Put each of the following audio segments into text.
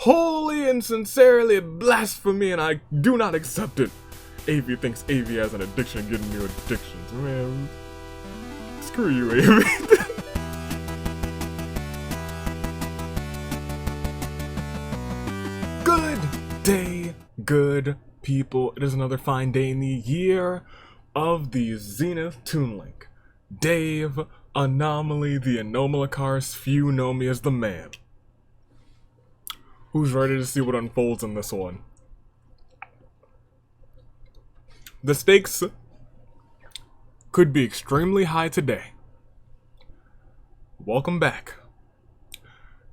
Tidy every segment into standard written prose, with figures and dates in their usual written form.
wholly and sincerely blasphemy, and I do not accept it. AV thinks AV has an addiction, getting new addictions. Man, screw you, AV. Good day, good people. It is another fine day in the year of the Zenith Toon Link. Dave, Anomaly, the Anomalacars, few know me as the man. Who's ready to see what unfolds in this one? The stakes could be extremely high today. Welcome back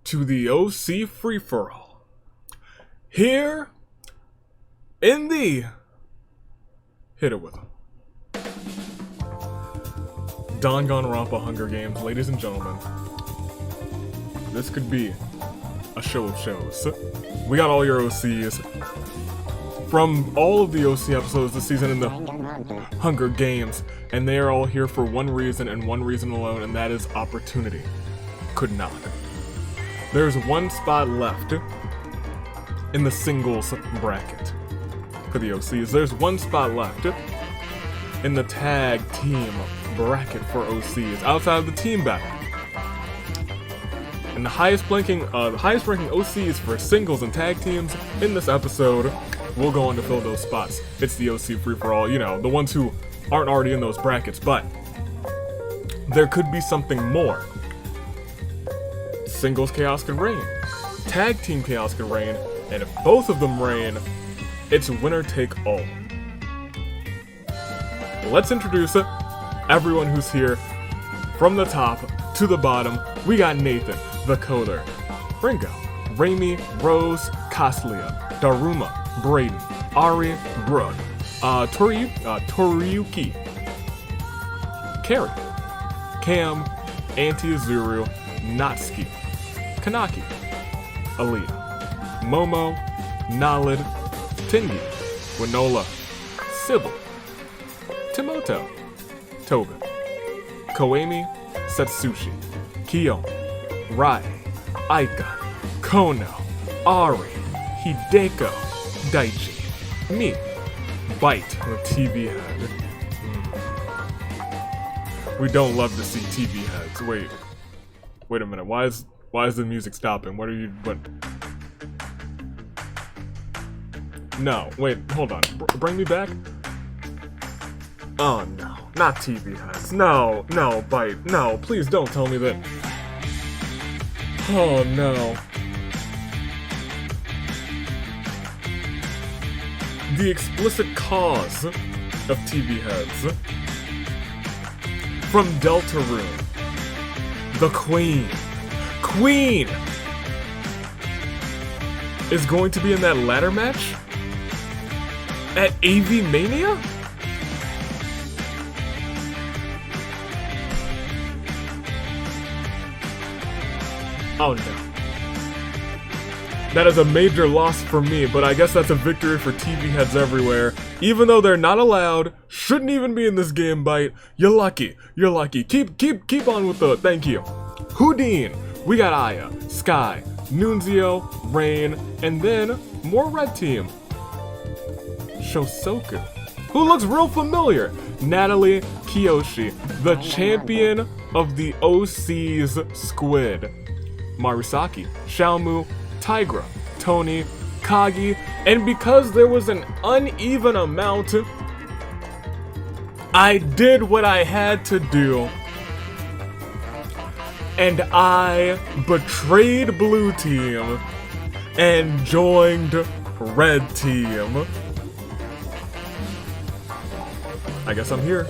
to the OC free-for-all. Here in the Hit It With 'Em Danganronpa Hunger Games, ladies and gentlemen. This could be a show of shows. We got all your OCs from all of the OC episodes this season in the Hunger Games, and they are all here for one reason and one reason alone, and that is opportunity. Could not. There's one spot left in the singles bracket for the OCs. There's one spot left in the tag team bracket for OCs outside of the team battle. And the highest ranking OCs for singles and tag teams in this episode will go on to fill those spots. It's the OC free-for-all, you know, the ones who aren't already in those brackets, but there could be something more. Singles chaos could reign. Tag team chaos could reign, and if both of them reign, it's winner take all. Let's introduce everyone who's here from the top to the bottom. We got Nathan, the Coder, Ringo, Raimi, Rose, Kastlia, Daruma, Brayden, Ari, Brooke, Toriyuki, Carrie, Cam, Auntie Azuru, Natsuki, Kanaki, Aaliyah, Momo, Nalid, Tingy, Winola, Sybil, Timoto, Tobin, Koemi, Setsushi, Kion, Rai, Aika, Kono, Ari, Hideko, Daichi, me, Bite, the TV head. We don't love to see TV heads. Wait a minute. Why is the music stopping? What? No, wait, hold on. Bring me back? Oh no, not TV heads. No, Bite. No, please don't tell me that. Oh no. The explicit cause of TV heads. From Deltarune. The Queen is going to be in that ladder match? At AV Mania? Oh no. That is a major loss for me, but I guess that's a victory for TV heads everywhere. Even though they're not allowed, shouldn't even be in this game, Bite. You're lucky. Keep on with the thank you. Houdin, we got Aya, Sky, Nunzio, Rain, and then more red team. Shosoku, who looks real familiar. Natalie Kiyoshi, the champion of the OC's Squid. Marusaki, Xiaomu, Tigra, Tony, Kagi, and because there was an uneven amount, I did what I had to do. And I betrayed Blue Team and joined Red Team. I guess I'm here.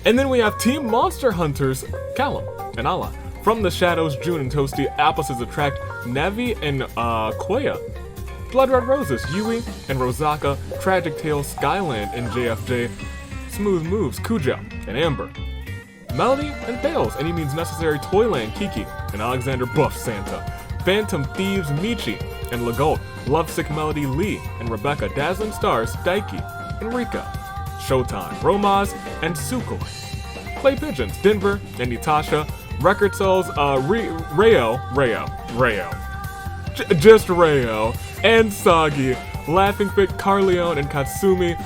And then we have Team Monster Hunters, Callum and Ala. From the Shadows, June and Toasty, Appleses attract Navi and Koya. Blood Red Roses, Yui and Rosaka, Tragic Tales, Skyland and JFJ, Smooth Moves, Kujo and Amber. Melody and Fails, Any Means Necessary, Toyland, Kiki and Alexander Buff Santa. Phantom Thieves, Michi and Legault, Lovesick Melody, Lee and Rebecca, Dazzling Stars, Daiki and Rika. Showtime, Romaz and Sukoi. Play Pigeons, Denver and Natasha. Record Souls, Rayo, just Rayo, and Sagi, Laughing Fit, Carleone, and Katsumi.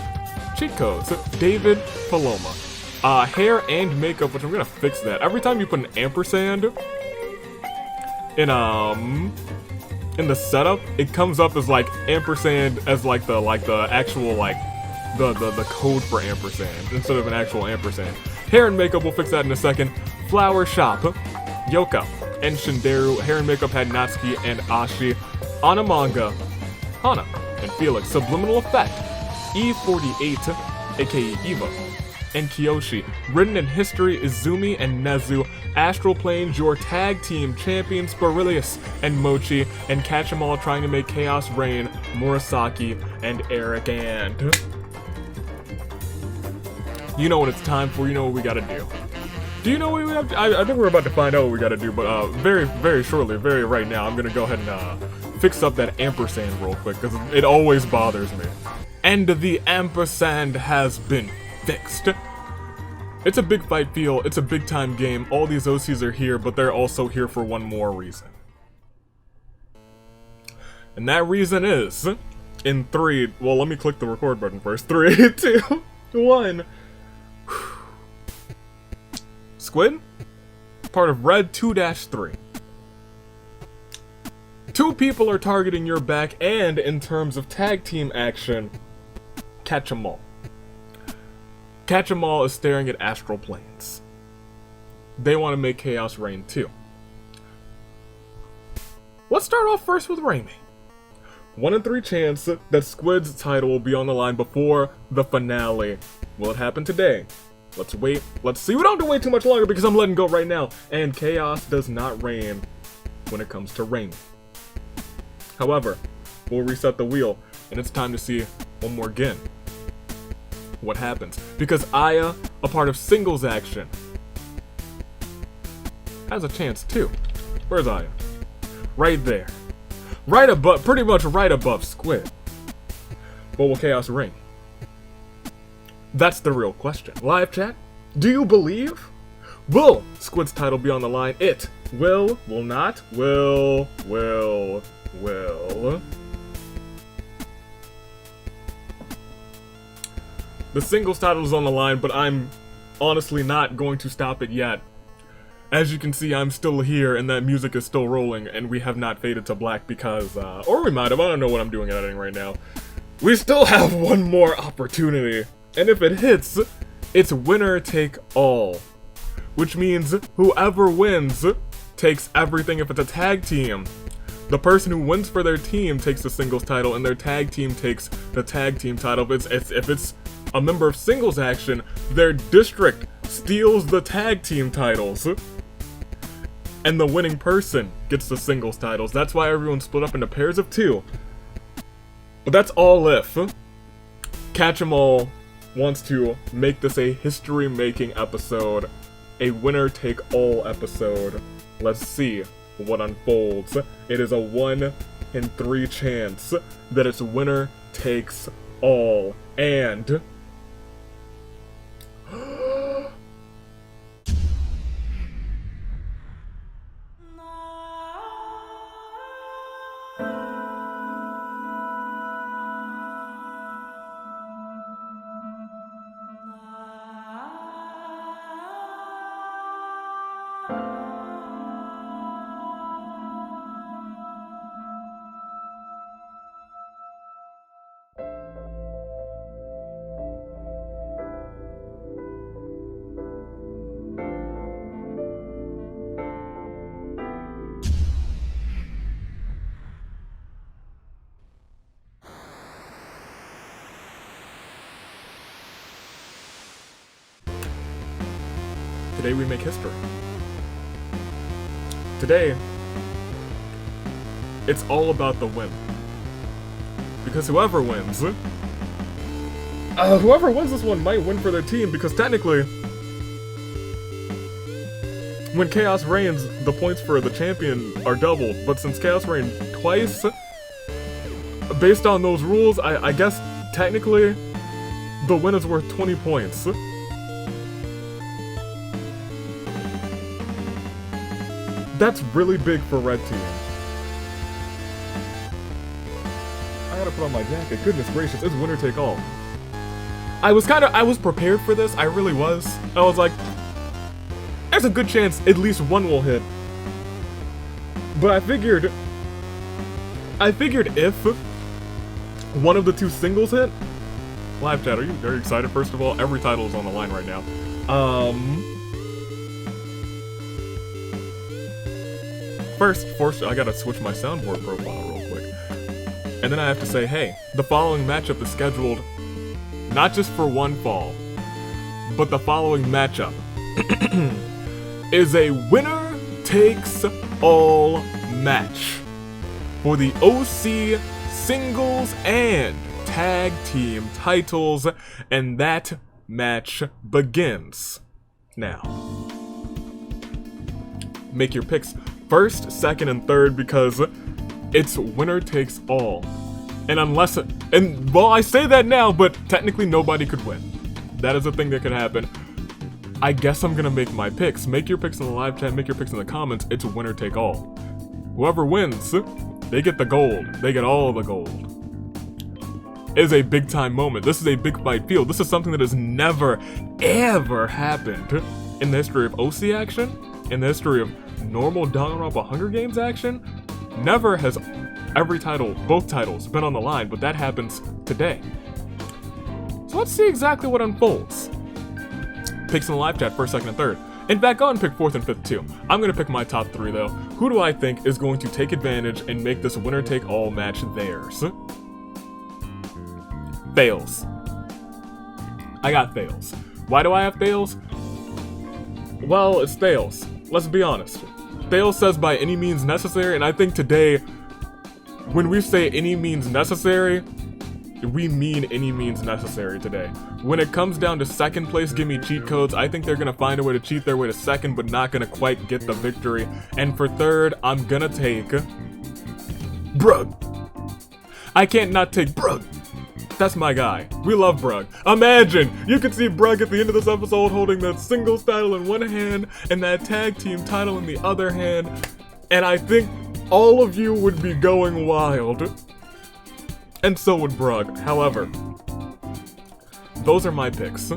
Cheat codes, David, Paloma. Hair and makeup, which I'm gonna fix that. Every time you put an ampersand in the setup, it comes up as like ampersand as like the actual like the code for ampersand instead of an actual ampersand. Hair and makeup, we'll fix that in a second. Flower Shop, Yoka, and Shinderu. Hair and makeup had Natsuki and Ashi. Anamanga, Hana, and Felix. Subliminal Effect, E48, aka Eva, and Kiyoshi. Written in history, Izumi and Nezu. Astral Planes, your tag team champions, Berilius and Mochi, and catch 'em all trying to make chaos reign, Murasaki and Eric and. You know what it's time for, you know what we gotta do. Do you know what we have to, I think we're about to find out what we gotta do, but very, very shortly, very right now, I'm gonna go ahead and fix up that ampersand real quick, because it always bothers me. And the ampersand has been fixed. It's a big fight feel, it's a big time game, all these OCs are here, but they're also here for one more reason. And that reason is, in 3, well let me click the record button first, 3, 2, 1. Squid, part of Red 2-3. 2 people are targeting your back, and in terms of tag team action, catch 'em all. Catch 'em all is staring at Astral Planes. They want to make chaos reign too. Let's start off first with Raimi. 1 in 3 chance that Squid's title will be on the line before the finale. Will it happen today? Let's wait. Let's see. We don't have to wait too much longer because I'm letting go right now. And chaos does not reign when it comes to Raimi. However, we'll reset the wheel, and it's time to see one more again what happens. Because Aya, a part of singles action, has a chance too. Where's Aya? Right there. Right above, pretty much right above Squid. But will chaos reign? That's the real question. Live chat, do you believe? Will Squid's title be on the line? It will not, will. The singles title is on the line, but I'm honestly not going to stop it yet. As you can see, I'm still here, and that music is still rolling, and we have not faded to black because, or we might have, I don't know what I'm doing editing right now. We still have one more opportunity, and if it hits, it's winner take all. Which means whoever wins takes everything if it's a tag team. The person who wins for their team takes the singles title, and their tag team takes the tag team title. If it's a member of singles action, their district steals the tag team titles. And the winning person gets the singles titles. That's why everyone's split up into pairs of 2. But that's all if Catch 'em All wants to make this a history-making episode, a winner-take-all episode. Let's see what unfolds. It is a 1 in 3 chance that it's winner takes all. And today we make history. Today, it's all about the win. Because whoever wins this one might win for their team, because technically, when Chaos reigns, the points for the champion are doubled. But since Chaos reigned twice, based on those rules, I guess technically, the win is worth 20 points. That's really big for Red Team. gotta put on my jacket. Goodness gracious, it's winner take all. I was prepared for this. I really was. I was like, there's a good chance at least one will hit. But I figured if one of the two singles hit, live chat, are you very excited? First of all, every title is on the line right now. First, I gotta switch my soundboard profile real quick. And then I have to say, hey, the following matchup is scheduled not just for one fall, but the following matchup is a winner takes all match for the OC singles and tag team titles, and that match begins now. Make your picks first, second, and third because it's winner takes all. And well, I say that now, but technically nobody could win. That is a thing that could happen. I guess I'm gonna make my picks. Make your picks in the live chat, make your picks in the comments. It's winner take all. Whoever wins, they get the gold. They get all the gold. It is a big time moment. This is a big fight field. This is something that has never, ever happened in the history of OC action, in the history of normal Danganronpa Hunger Games action. Never has every title, both titles, been on the line, but that happens today. So let's see exactly what unfolds. Picks in the live chat, first, second, and third. In fact, go ahead and pick fourth and fifth too. I'm gonna pick my top three though. Who do I think is going to take advantage and make this winner take all match theirs? Fails. I got fails. Why do I have fails? Well, it's fails. Let's be honest. Fails says by any means necessary, and I think today, when we say any means necessary, we mean any means necessary today. When it comes down to second place, give me cheat codes. I think they're gonna find a way to cheat their way to second, but not gonna quite get the victory. And for third, I'm gonna take Brug. I can't not take Brug. That's my guy. We love Brug. Imagine you could see Brug at the end of this episode holding that singles title in one hand and that tag team title in the other hand, and I think all of you would be going wild. And so would Brug. However, those are my picks.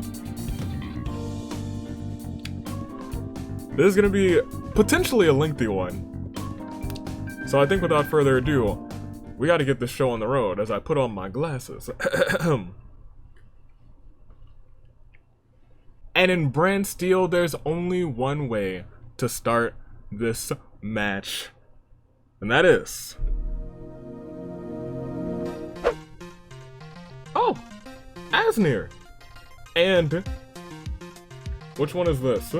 This is gonna be potentially a lengthy one. So I think without further ado, we gotta get this show on the road as I put on my glasses. And in Brand Steel, there's only one way to start this match. And that is... oh! Asnir! And... which one is this?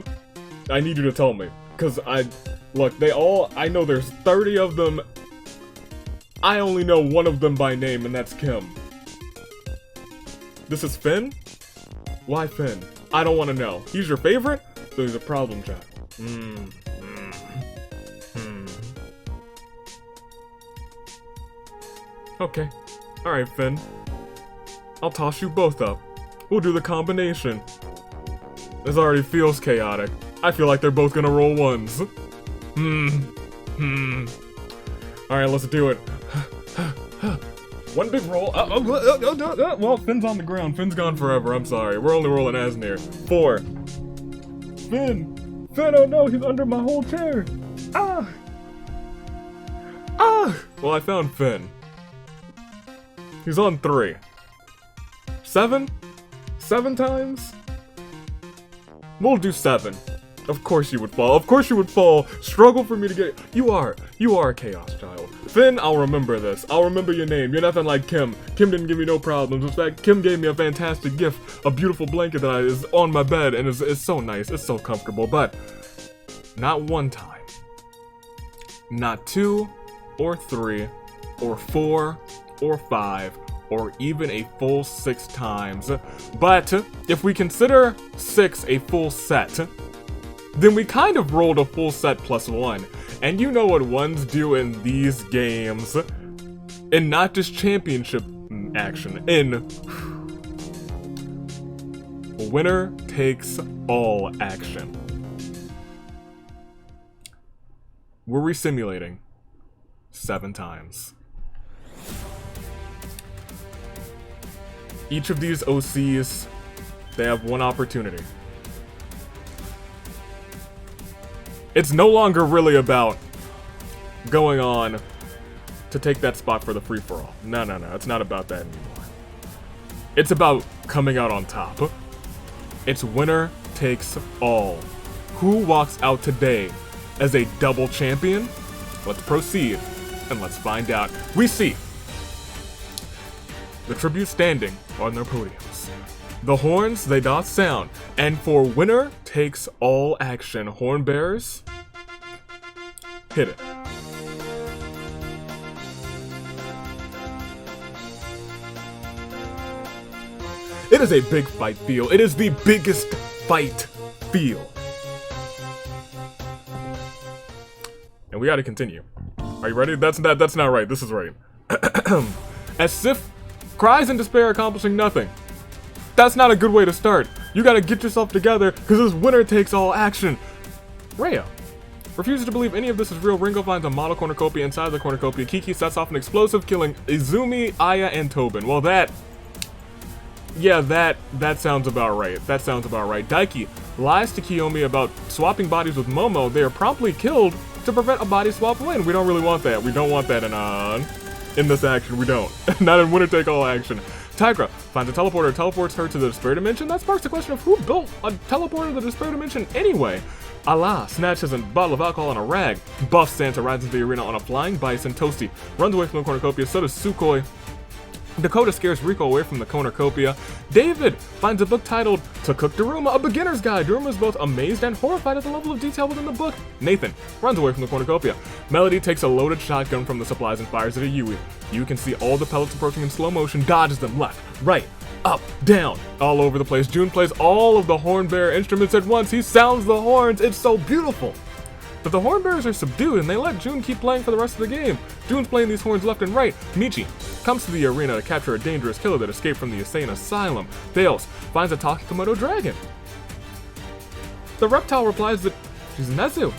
I need you to tell me. Because look, I know there's 30 of them. I only know one of them by name, and that's Kim. This is Finn? Why Finn? I don't want to know. He's your favorite? So he's a problem child. Okay. Alright, Finn. I'll toss you both up. We'll do the combination. This already feels chaotic. I feel like they're both gonna roll ones. Alright, let's do it. One big roll. Well, Finn's on the ground. Finn's gone forever. I'm sorry. We're only rolling Asnir. 4. Finn! Finn, oh no, he's under my whole chair! Ah! Ah! Well, I found Finn. He's on 3. 7? 7 times? We'll do 7. Of course you would fall. Of course you would fall. Struggle for me to get... You are a chaos child. Finn, I'll remember this. I'll remember your name. You're nothing like Kim. Kim didn't give me no problems. In fact, Kim gave me a fantastic gift. A beautiful blanket that is on my bed and is so nice. It's so comfortable. But not 1 time. Not 2 or 3 or 4 or 5 or even a full 6 times. But if we consider 6 a full set, then we kind of rolled a full set plus 1. And you know what ones do in these games. And not just championship action. In winner takes all action. We're resimulating 7 times. Each of these OCs, they have one opportunity. It's no longer really about going on to take that spot for the free-for-all. No, it's not about that anymore. It's about coming out on top. It's winner takes all. Who walks out today as a double champion? Let's proceed, and let's find out. We see the tribute standing on their podiums. The horns, they doth sound, and for winner takes all action, horn bearers, hit it. It is a big fight feel. It is the biggest fight feel. And we gotta continue. Are you ready? That's not right. This is right. As Sif cries in despair, accomplishing nothing. That's not a good way to start. You gotta get yourself together, because this winner takes all action. Rhea refuses to believe any of this is real. Ringo finds a model cornucopia inside the cornucopia. Kiki sets off an explosive, killing Izumi, Aya, and Tobin. Well, that sounds about right. That sounds about right. Daiki lies to Kiyomi about swapping bodies with Momo. They are promptly killed to prevent a body swap win. We don't really want that. We don't want that in this action. We don't. Not in winner take all action. Tigra finds a teleporter, teleports her to the despair dimension. That sparks the question of who built a teleporter to the despair dimension anyway. Allah snatches a bottle of alcohol and a rag. Buff Santa rides into the arena on a flying bison. Toasty runs away from the cornucopia. So does Sukhoi. Dakota scares Rico away from the cornucopia. David finds a book titled To Cook Daruma, a beginner's guide. Daruma is both amazed and horrified at the level of detail within the book. Nathan runs away from the cornucopia. Melody takes a loaded shotgun from the supplies and fires it at Yui. You can see all the pellets approaching in slow motion, dodges them left, right, up, down, all over the place. June plays all of the horn bearer instruments at once. He sounds the horns. It's so beautiful. But the horn bearers are subdued and they let June keep playing for the rest of the game. June's playing these horns left and right. Michi comes to the arena to capture a dangerous killer that escaped from the insane asylum. Thales finds a talking Komodo dragon. The reptile replies that she's Nezu.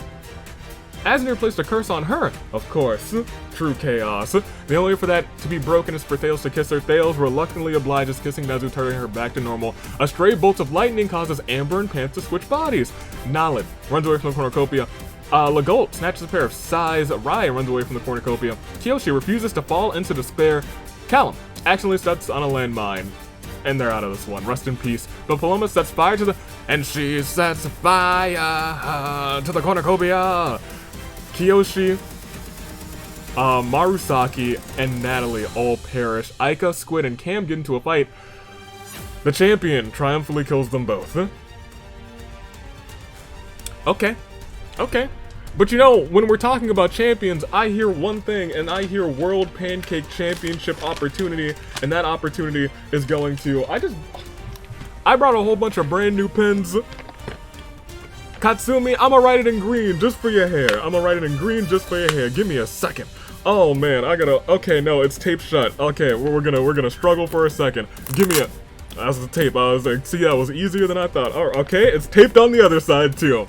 Asnir placed a curse on her, of course. True chaos. The only way for that to be broken is for Thales to kiss her. Thales reluctantly obliges, kissing Nezu, turning her back to normal. A stray bolt of lightning causes Amber and Pants to switch bodies. Nalid runs away from the cornucopia. Legault snatches a pair of size. Rai runs away from the cornucopia. Kyoshi refuses to fall into despair. Callum accidentally steps on a landmine. And they're out of this one. Rest in peace. But Paloma sets fire to the... And she sets fire to the cornucopia. Kiyoshi, Marusaki, and Natalie all perish. Aika, Squid, and Cam get into a fight. The champion triumphantly kills them both. Okay. But you know, when we're talking about champions, I hear one thing, and I hear World Pancake Championship opportunity, and that opportunity is going to... I brought a whole bunch of brand new pins. Katsumi, I'ma write it in green just for your hair. Give me a second. Oh man, okay, no, it's taped shut. Okay, we're gonna struggle for a second. Give me a... That's the tape. I was like, see, that was easier than I thought. Oh, okay, it's taped on the other side too.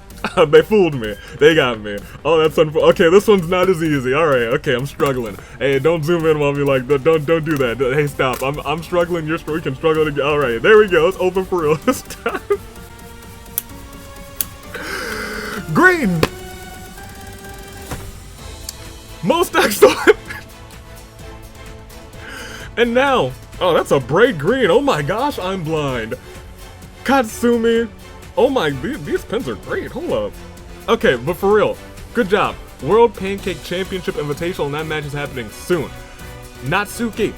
They fooled me. They got me. Oh, that's okay. This one's not as easy. All right. Okay, I'm struggling. Hey, don't zoom in while me like. Don't do that. Hey, stop. I'm struggling. We can struggle together. All right. There we go. It's open for real this time. Green. Most excellent. And now, oh, that's a bright green. Oh my gosh, I'm blind. Katsumi. Oh my, these pens are great. Hold up. Okay, but for real, good job. World Pancake Championship Invitational, and that match is happening soon. Natsuki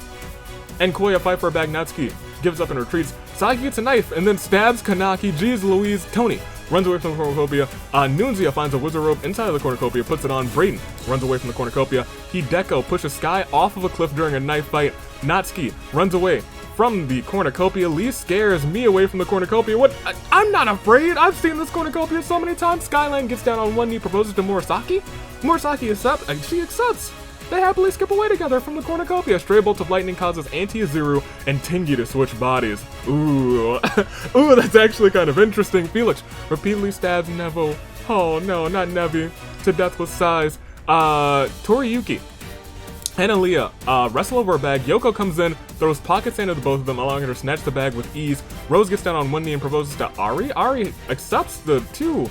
and Koya fight for a bag. Natsuki gives up and retreats. Saki gets a knife and then stabs Kanaki. Jeez Louise. Tony runs away from the cornucopia. Nunzia finds a wizard rope inside of the cornucopia, puts it on. Brayden runs away from the cornucopia. Hideko pushes Sky off of a cliff during a knife fight. Natsuki runs away from the cornucopia. Lee scares me away from the cornucopia. What? I'm not afraid. I've seen this cornucopia so many times. Skyline gets down on one knee, proposes to Murasaki. Murasaki accepts, and she accepts. They happily skip away together from the cornucopia. Stray bolt of lightning causes Auntie Azuru and Tingy to switch bodies. Ooh. Ooh, that's actually kind of interesting. Felix repeatedly stabs Nevo. Oh no, not Nevi. To death with sighs. Toriyuki and Aaliyah wrestle over a bag. Yoko comes in, throws pocket sand at the both of them, allowing her to snatch the bag with ease. Rose gets down on one knee and proposes to Ari. Ari accepts the two.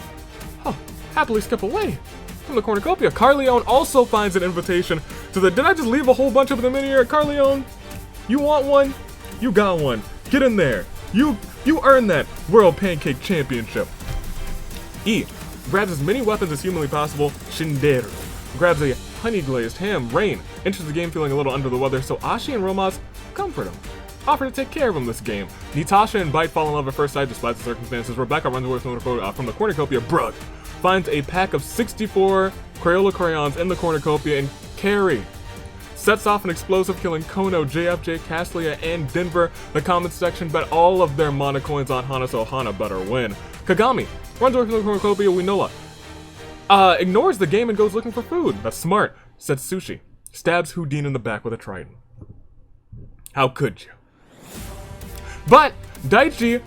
Happily skip away from the cornucopia. Carleone also finds an invitation to the... Did I just leave a whole bunch of them in here? Carleone, you want one? You got one. Get in there. You earned that World Pancake Championship. E grabs as many weapons as humanly possible. Shinderu grabs a honey-glazed ham. Rain enters the game feeling a little under the weather, so Ashi and Romas comfort him, offer to take care of him this game. Natasha and Bite fall in love at first sight despite the circumstances. Rebecca runs away from the cornucopia. Brug finds a pack of 64 Crayola crayons in the cornucopia, and Carrie sets off an explosive, killing Kono, JFJ, Caslia, and Denver. The comments section bet all of their mana coins on Hana, so Hana better win. Kagami runs away from the cornucopia. Winola ignores the game and goes looking for food. That's smart. Setsushi stabs Houdin in the back with a trident. How could you? But Daichi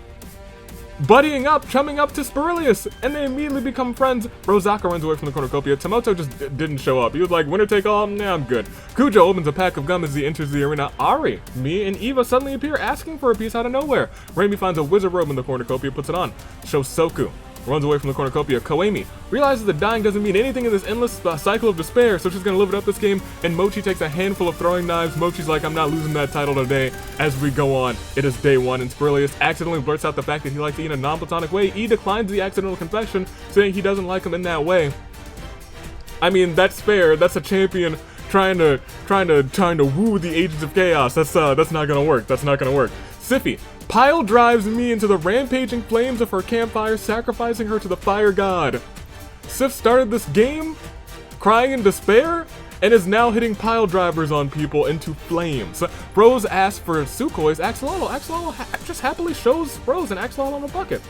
buddying up, chumming up to Spirilius, and they immediately become friends. Rosaka runs away from the cornucopia. Tomoto just didn't show up. He was like, winner take all, nah, I'm good. Kujo opens a pack of gum as he enters the arena. Ari, me, and Eva suddenly appear, asking for a piece out of nowhere. Raimi finds a wizard robe in the cornucopia, puts it on. Shosoku runs away from the cornucopia. Koemi realizes that dying doesn't mean anything in this endless cycle of despair, so she's gonna live it up this game, and Mochi takes a handful of throwing knives. Mochi's like, I'm not losing that title today. As we go on, it is day one, and Spirilius accidentally blurts out the fact that he likes to eat in a non-platonic way. E declines the accidental confession, saying he doesn't like him in that way. I mean, that's fair. That's a champion trying to woo the agents of chaos. That's not gonna work. That's not gonna work. Siffy pile drives me into the rampaging flames of her campfire, sacrificing her to the fire god. Sif started this game crying in despair and is now hitting pile drivers on people into flames. Rose asks for Sukoi's axolotl. Axolotl just happily shows Rose an axolotl on a bucket.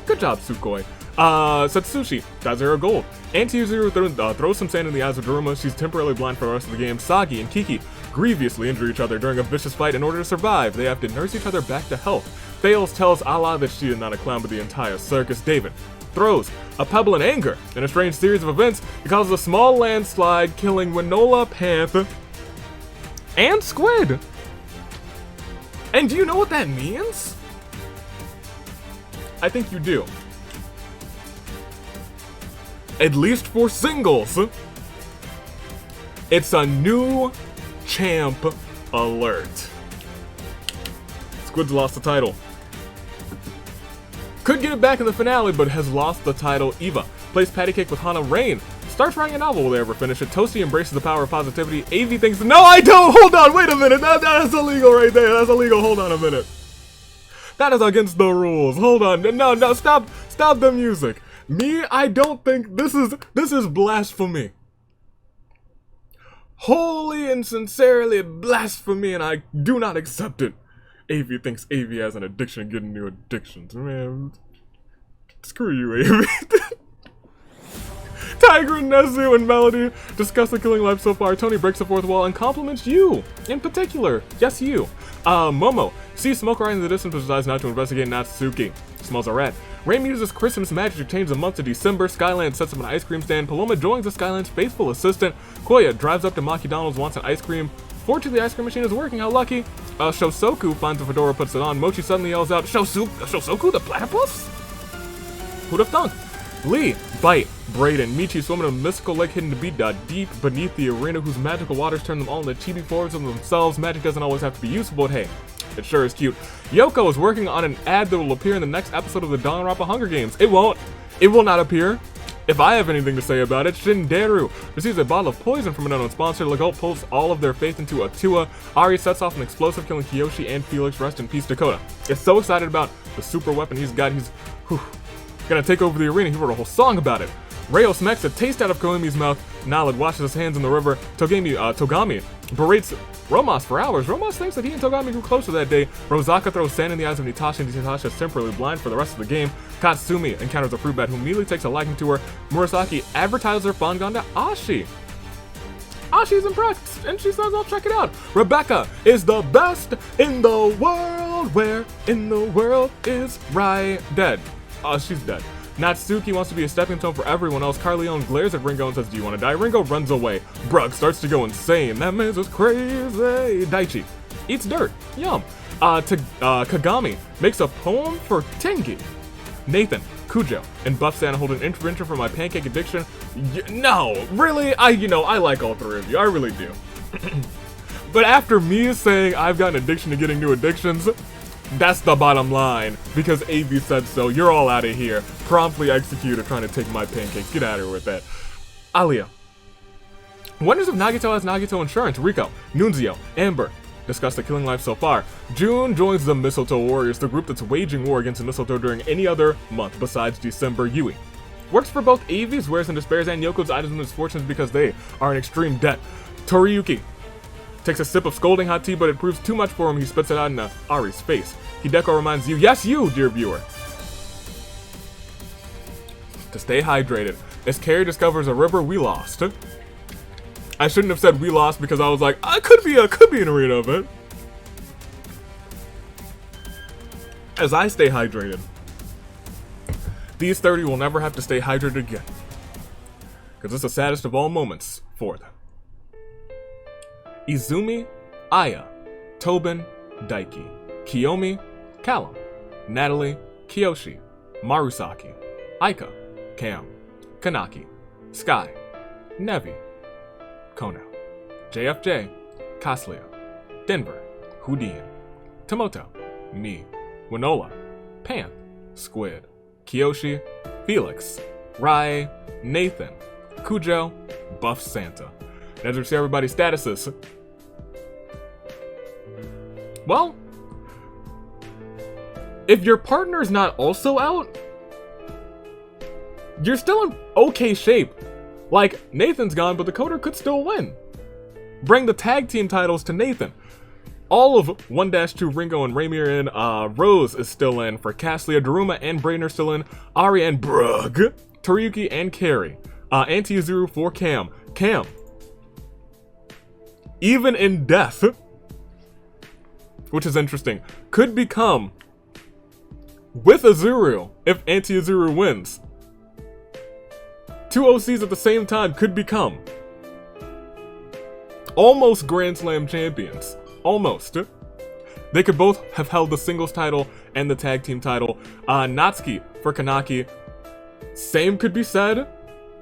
Good job, Sukoi. Satsushi dies her gold. Anti-Yuzuru throws some sand in the eyes of Daruma. She's temporarily blind for the rest of the game. Sagi and Kiki grievously injure each other during a vicious fight. In order to survive, they have to nurse each other back to health. Thales tells Allah that she is not a clown but the entire circus. David throws a pebble in anger. In a strange series of events, it causes a small landslide, killing Winola, Panther, and Squid. And do you know what that means? I think you do. At least for singles, it's a new champ alert. Squid's lost the title. Could get it back in the finale, but has lost the title. Eva plays patty cake with Hana. Rain starts writing a novel. Will they ever finish it? Toasty embraces the power of positivity. AV thinks, no, I don't. Hold on, wait a minute. That is illegal right there. That's illegal. Hold on a minute. That is against the rules. Hold on. No, stop the music. Me, I don't think this is blasphemy. Holy and sincerely blasphemy, and I do not accept it. AV thinks AV has an addiction, getting new addictions. Man, screw you, AV. Tiger and Nezu and Melody discuss the killing life so far. Tony breaks the fourth wall and compliments you in particular. Yes, you. Momo sees smoke rising in the distance but decides not to investigate. Natsuki smells a rat. Raimi uses Christmas magic to change the month to December. Skyland sets up an ice cream stand. Paloma joins the Skyland's faithful assistant. Koya drives up to McDonald's, wants an ice cream. Fortunately, the ice cream machine is working. How lucky. Shosoku finds a fedora, puts it on. Mochi suddenly yells out, Shosoku, the platypus? Who'd have thunk? Lee, Bite, Brayden, Michi swim in a mystical lake hidden deep beneath the arena, whose magical waters turn them all into chibi forms of themselves. Magic doesn't always have to be useful, but hey, it sure is cute. Yoko is working on an ad that will appear in the next episode of the Danganronpa Hunger Games. It won't. It will not appear. If I have anything to say about it, Shinderu receives a bottle of poison from an unknown sponsor. Legault pulls all of their faith into Atua. Ari sets off an explosive, killing Kiyoshi and Felix. Rest in peace, Dakota is so excited about the super weapon he's got. He's gonna take over the arena. He wrote a whole song about it. Rayo smacks a taste out of Koemi's mouth. Nalad washes his hands in the river. Togami berates Romas for hours. Romas thinks that he and Togami grew closer that day. Rosaka throws sand in the eyes of Natasha, and Natasha is temporarily blind for the rest of the game. Katsumi encounters a fruit bat who immediately takes a liking to her. Murasaki advertises her Fangon to Ashi. Ashi's impressed, and she says, I'll check it out. Rebecca is the best in the world. Where in the world is Rai dead? She's dead. Natsuki wants to be a stepping stone for everyone else. Carleone glares at Ringo and says, "Do you want to die?" Ringo runs away. Brug starts to go insane. That man's just crazy. Daichi eats dirt. Yum. Kagami makes a poem for Tengi. Nathan, Kujo, and Buff Santa hold an intervention for my pancake addiction. No, really? I like all three of you. I really do. But after me saying I've got an addiction to getting new addictions, that's the bottom line. Because AV said so. You're all out of here. Promptly executed trying to take my pancakes. Get out of here with that. Alia. Wonders if Nagito has Nagito insurance. Rico, Nunzio, Amber. Discuss the killing life so far. June joins the Mistletoe Warriors, the group that's waging war against the Mistletoe during any other month besides December. Yui. Works for both AV's Wares and Despairs and Yoko's Items and Misfortunes because they are in extreme debt. Toriyuki takes a sip of scalding hot tea, but it proves too much for him. He spits it out in Ari's face. Hideko reminds you, yes you, dear viewer, to stay hydrated. As Carrie discovers a river we lost. I shouldn't have said we lost because I was like, I could be an arena event. As I stay hydrated, these 30 will never have to stay hydrated again. Because it's the saddest of all moments for them. Izumi, Aya, Tobin, Daiki, Kiyomi, Callum, Natalie, Kiyoshi, Marusaki, Aika, Cam, Kanaki, Sky, Nevi, Kono, JFJ, Kaslia, Denver, Houdin, Tomoto, me, Winola, Pan, Squid, Kiyoshi, Felix, Rai, Nathan, Kujo, Buff Santa. And as we see everybody's statuses, well, if your partner's not also out, you're still in okay shape. Like, Nathan's gone, but the Coder could still win. Bring the tag team titles to Nathan. All of 1-2, Ringo and Rainier in. Rose is still in for Caslia. Daruma and Braden are still in. Ari and Brug. Toriyuki and Carrie. Anti-Azuru for Cam. Cam, even in death, which is interesting, could become, with Azuru, if Anti-Azuru wins, 2 OCs at the same time could become almost Grand Slam champions. Almost. They could both have held the singles title and the tag team title. Natsuki for Kanaki. Same could be said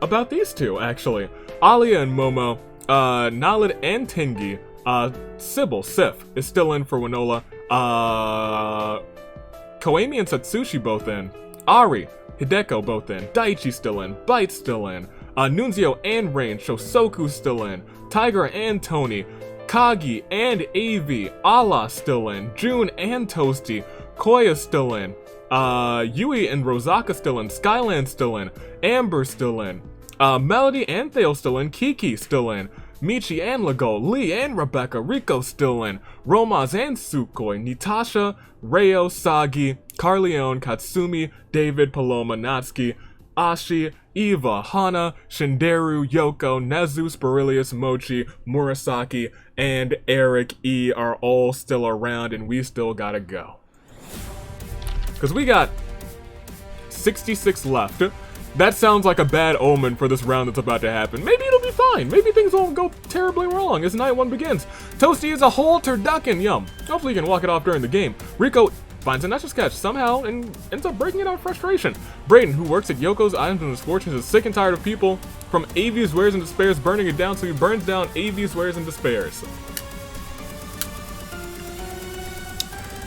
about these two, actually. Alia and Momo. Nalid and Tengi. Sybil, Sif, is still in for Winola. Koemi and Satsushi both in. Ari, Hideko both in. Daichi still in. Bite still in. Nunzio and Rain. Shosoku still in. Tiger and Tony. Kagi and Avi. Ala still in. June and Toasty. Koya still in. Yui and Rosaka still in. Skyland still in. Amber still in. Melody and Theo still in. Kiki still in. Michi and Lago. Lee and Rebecca. Rico still in. Romaz and Sukoi. Natasha, Reo, Sagi, Carleone, Katsumi, David, Paloma, Natsuki, Ashi, Eva, Hana, Shinderu, Yoko, Nezu, Spirilius, Mochi, Murasaki, and Eric E are all still around, and we still gotta go. Because we got 66 left. That sounds like a bad omen for this round that's about to happen. Maybe it'll be fine. Maybe things won't go terribly wrong as night one begins. Toasty is a whole turducken, yum. Hopefully you can walk it off during the game. Rico finds a Etch a Sketch somehow and ends up breaking it out of frustration. Braden, who works at Yoko's Items and Misfortunes, is sick and tired of people from AV's Wares and Despairs burning it down, so he burns down AV's Wares and Despairs.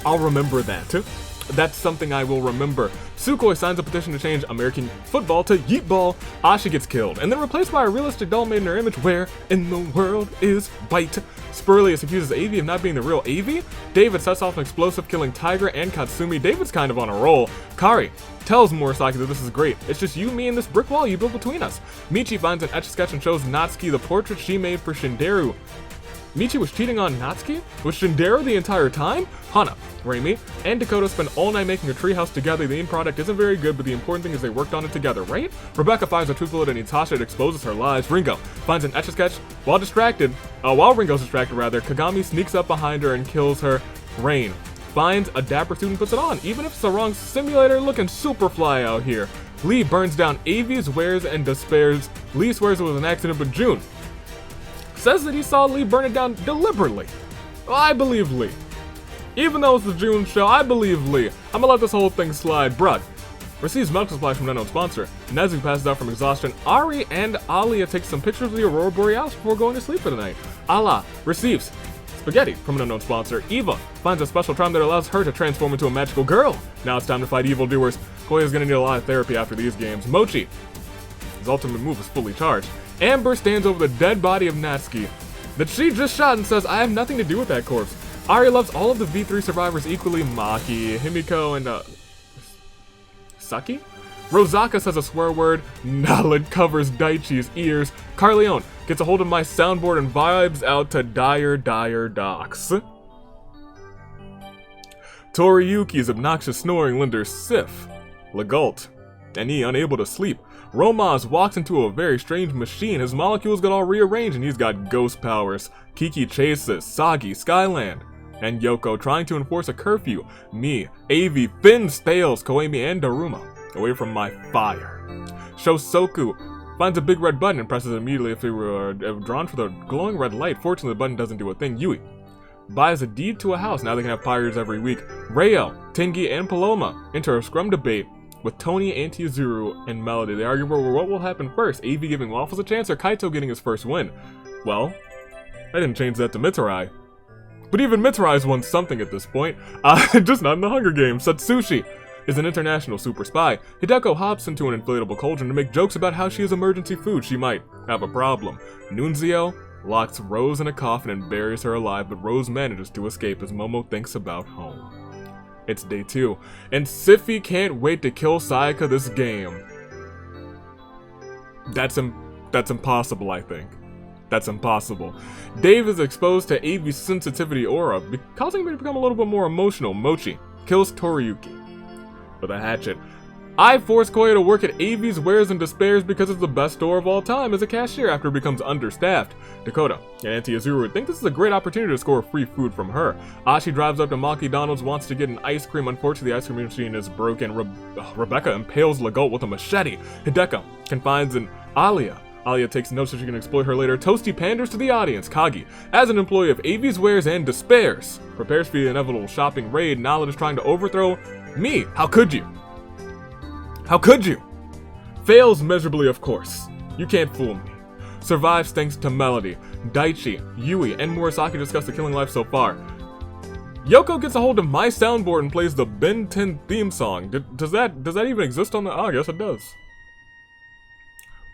I'll remember that. That's something I will remember. Sukoi signs a petition to change American football to Yeet Ball. Ashi gets killed, and then replaced by a realistic doll made in her image. Where in the world is Bite? Spurlius accuses Avi of not being the real Avi. David sets off an explosive, killing Tiger and Katsumi. David's kind of on a roll. Kari tells Murasaki that this is great. It's just you, me, and this brick wall you built between us. Michi finds an Etch-a-Sketch and shows Natsuki the portrait she made for Shinderu. Michi was cheating on Natsuki? Was Shinderu the entire time? Hana, Raimi, and Dakota spend all night making a treehouse together. The end product isn't very good, but the important thing is they worked on it together, right? Rebecca finds a truth bullet and Natasha. It exposes her lies. Ringo finds an Etch-a-Sketch while Ringo's distracted, Kagami sneaks up behind her and kills her. Rain finds a dapper suit and puts it on, even if it's the wrong simulator, looking super fly out here. Lee burns down Avi's wares and despairs. Lee swears it was an accident, but June says that he saw Lee burn it down deliberately. Well, I believe Lee. Even though it's the June show, I believe Lee. I'm gonna let this whole thing slide. Brug receives medical supplies from an unknown sponsor. Nezu passes out from exhaustion. Ari and Alia take some pictures of the Aurora Borealis before going to sleep for the night. Ala receives spaghetti from an unknown sponsor. Eva finds a special charm that allows her to transform into a magical girl. Now it's time to fight evildoers. Koya's gonna need a lot of therapy after these games. Mochi, his ultimate move is fully charged. Amber stands over the dead body of Natsuki that she just shot and says, I have nothing to do with that corpse. Ari loves all of the V3 survivors equally. Maki, Himiko, and Saki? Rosaka says a swear word. Knowledge covers Daichi's ears. Carleone gets a hold of my soundboard and vibes out to Dire Docks. Toriyuki's obnoxious snoring lenders Sif, Legault, and he unable to sleep. Romaz walks into a very strange machine. His molecules got all rearranged and he's got ghost powers. Kiki chases Sagi, Skyland, and Yoko trying to enforce a curfew. Me, Avi, Finn, Stales, Koemi, and Daruma away from my fire. Shosoku finds a big red button and presses it immediately if he were drawn for the glowing red light. Fortunately, the button doesn't do a thing. Yui buys a deed to a house. Now they can have pyres every week. Rayo, Tengi, and Paloma enter a scrum debate with Tony, Anti-Azuru, and Melody. They argue over what will happen first, Avi giving Waffles a chance or Kaito getting his first win. Well, I didn't change that to Mitarai. But even Mitarai's won something at this point, just not in the Hunger Games. Satsushi is an international super spy. Hideko hops into an inflatable cauldron to make jokes about how she is emergency food. She might have a problem. Nunzio locks Rose in a coffin and buries her alive, but Rose manages to escape as Momo thinks about home. It's day 2, and Siffy can't wait to kill Sayaka this game. That's impossible, I think. That's impossible. Dave is exposed to Avi's sensitivity aura, causing him to become a little bit more emotional. Mochi kills Toriyuki with a hatchet. I force Koya to work at Avi's Wares and Despairs because it's the best store of all time as a cashier after it becomes understaffed. Dakota and Anti-Azuru think this is a great opportunity to score free food from her. Ashi drives up to Maki Donald's, wants to get an ice cream. Unfortunately, the ice cream machine is broken. Rebecca impales Legault with a machete. Hideko confides in Alia. Alia takes notes so she can exploit her later. Toasty panders to the audience. Kagi, as an employee of Avi's Wares and Despairs, prepares for the inevitable shopping raid. Knowledge is trying to overthrow me. How could you? How could you? Fails miserably, of course. You can't fool me. Survives thanks to Melody. Daichi, Yui, and Murasaki discuss the killing life so far. Yoko gets a hold of my soundboard and plays the Ben 10 theme song. Does that even exist on the... Oh, I guess it does.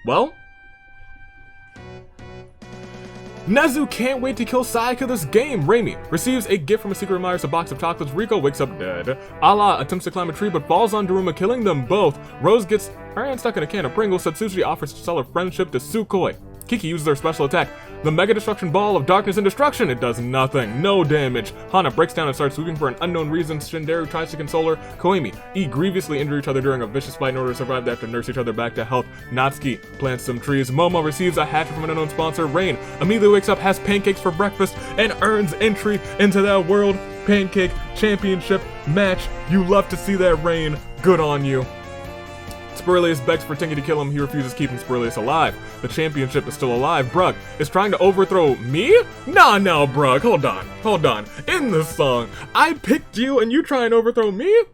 Well, Nezu can't wait to kill Sayaka this game. Raimi receives a gift from a secret admirer, a box of chocolates. Rico wakes up dead. Ala attempts to climb a tree but falls on Daruma, killing them both. Rose gets her hand stuck in a can of Pringles. Satsushi offers to sell her friendship to Sukoi. Kiki uses her special attack, the Mega Destruction Ball of Darkness and Destruction. It does nothing, no damage. Hana breaks down and starts sweeping for an unknown reason. Shinderu tries to console her. Koemi, grievously injure each other during a vicious fight in order to survive. They have to nurse each other back to health. Natsuki plants some trees. Momo receives a hatchet from an unknown sponsor. Rain immediately wakes up, has pancakes for breakfast, and earns entry into that World Pancake Championship match. You love to see that, Rain. Good on you. Spurlius begs for Tinky to kill him. He refuses, keeping Spurlius alive. The championship is still alive. Brug is trying to overthrow me? Nah, Brug. Hold on. In this song, I picked you and you try and overthrow me?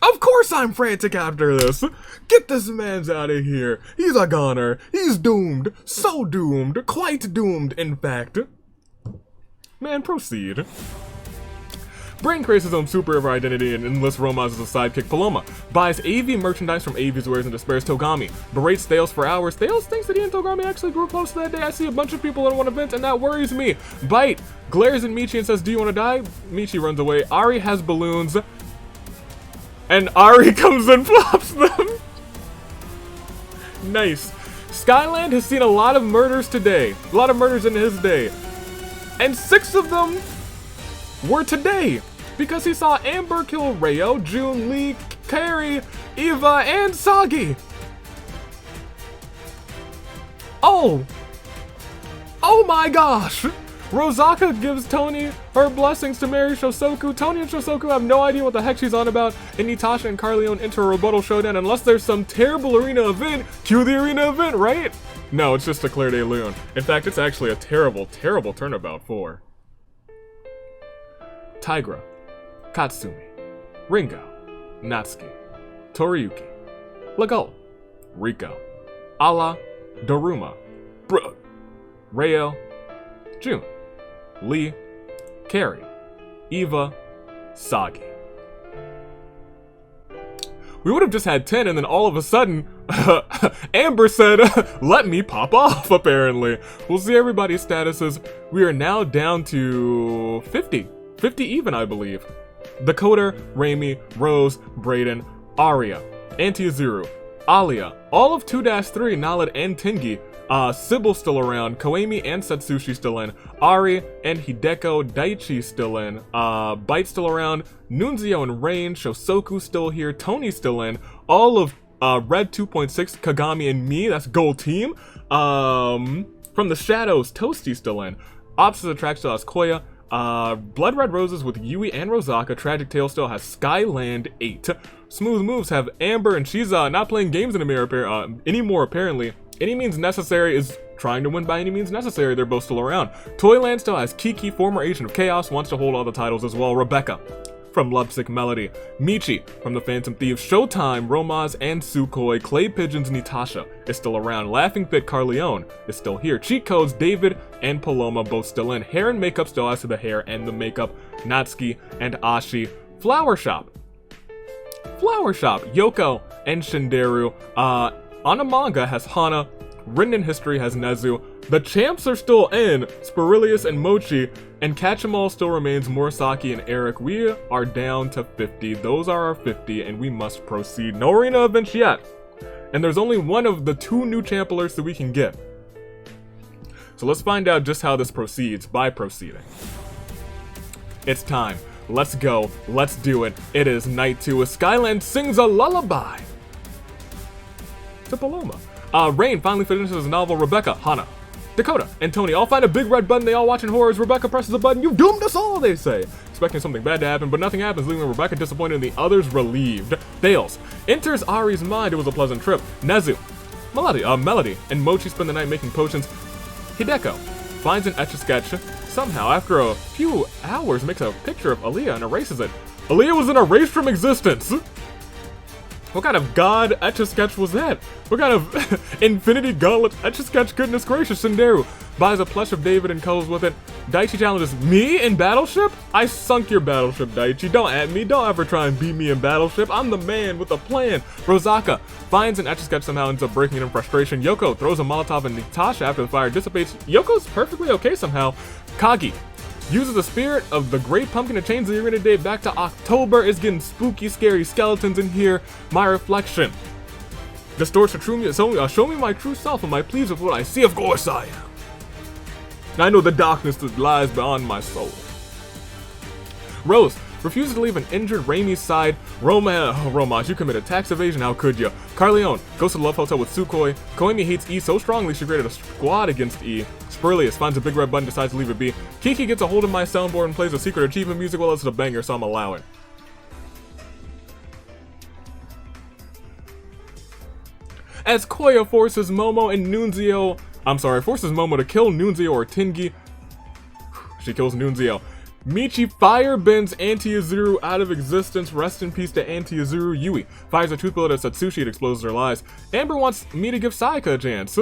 Of course I'm frantic after this. Get this man's out of here. He's a goner. He's doomed. So doomed. Quite doomed, in fact. Man, proceed. Brain creates his own superhero identity and enlists Romaz as a sidekick. Paloma buys AV merchandise from Avi's Wares and Despairs. Togami berates Thales for hours. Thales thinks that he and Togami actually grew close that day. I see a bunch of people in one event and that worries me. Bite glares at Michi and says, do you want to die? Michi runs away. Ari has balloons. And Ari comes and flops them. Nice. Skyland has seen a lot of murders today. A lot of murders in his day. And 6 of them were today. Because he saw Amber kill Rayo, June, Lee, Carrie, Eva, and Sagi. Oh my gosh! Rosaka gives Tony her blessings to marry Shosoku. Tony and Shosoku have no idea what the heck she's on about, and Natasha and Carleone enter a rebuttal showdown unless there's some terrible arena event. Cue the arena event, right? No, it's just a Claire de Lune. In fact, it's actually a terrible, terrible turnabout for Tigra, Katsumi, Ringo, Natsuki, Toriyuki, Legault, Riko, Ala, Daruma, Rayo, June, Lee, Carrie, Eva, Sagi. We would have just had 10 and then all of a sudden, Amber said, let me pop off, apparently. We'll see everybody's statuses. We are now down to 50. 50 even, I believe. Dakota, Raimi, Rose, Brayden, Arya, Anti-Azuru, Alia, all of 2-3, Naled and Tengi, Sybil still around, Koemi and Satsushi still in, Ari and Hideko, Daichi still in, Bite still around, Nunzio and Rain, Shosoku still here, Tony still in, all of Red 2.6, Kagami and me, that's Gold Team, from the Shadows, Toasty still in, Opposite Attract still has Koya, Blood Red Roses with Yui and Rosaka, Tragic Tale still has Skyland 8, Smooth Moves have Amber and she's not playing games anymore apparently. Any Means Necessary is trying to win by any means necessary. They're both still around. Toyland still has Kiki, former Agent of Chaos, wants to hold all the titles as well. Rebecca from Lovesick Melody. Michi from the Phantom Thieves. Showtime, Romaz and Sukhoi. Clay Pigeons, Natasha is still around. Laughing Pit, Carleone is still here. Cheat Codes, David and Paloma both still in. Hair and Makeup still has to the hair and the makeup. Natsuki and Ashi. Flower Shop, Yoko and Shinderu. Anamanga has Hana, Written in History has Nezu, the champs are still in, Sporilius and Mochi, and Catch-em-all still remains Murasaki and Eric. We are down to 50, those are our 50, and we must proceed. No arena events yet, and there's only one of the 2 new champ alerts that we can get. So let's find out just how this proceeds by proceeding. It's time, let's go, let's do it. It is night 2 as Skyland sings a lullaby to Paloma. Rain finally finishes his novel. Rebecca, Hana, Dakota, and Tony all find a big red button. They all watching horrors. Rebecca presses a button. You doomed us all, they say. Expecting something bad to happen, but nothing happens, leaving Rebecca disappointed and the others relieved. Thales enters Ari's mind. It was a pleasant trip. Nezu, Melody, and Mochi spend the night making potions. Hideko finds an Etch-a-Sketch. Somehow, after a few hours, makes a picture of Aaliyah and erases it. Aaliyah was erased from existence. What kind of god Etch-a-Sketch was that? What kind of Infinity Gauntlet Etch-a-Sketch? Goodness gracious. Shinderu buys a plush of David and cuddles with it. Daichi challenges me in Battleship? I sunk your Battleship, Daichi. Don't at me. Don't ever try and beat me in Battleship. I'm the man with a plan. Rosaka finds an Etch-a-Sketch, somehow ends up breaking it in frustration. Yoko throws a Molotov at Natasha after the fire dissipates. Yoko's perfectly okay somehow. Kagi uses the spirit of the Great Pumpkin to change the arena date back to October. It's getting spooky, scary skeletons in here. My reflection distorts the true me. So, show me my true self. Am I pleased with what I see? Of course I am. I know the darkness that lies beyond my soul. Rose refuses to leave an injured Raimi's side. Romaz, you committed tax evasion, how could you? Carleone goes to the Love Hotel with Sukhoi. Koemi hates E so strongly she created a squad against E. Sporilius finds a big red button, decides to leave it be. Kiki gets a hold of my soundboard and plays a secret achievement music. Well, it's a banger, so I'm allowing. As Koya forces Momo to kill Nunzio or Tengi. She kills Nunzio. Michi firebends Anti-Azuru out of existence. Rest in peace to Anti-Azuru. Yui fires a tooth bullet at Satsushi. It explodes their lives. Amber wants me to give Sayaka a chance.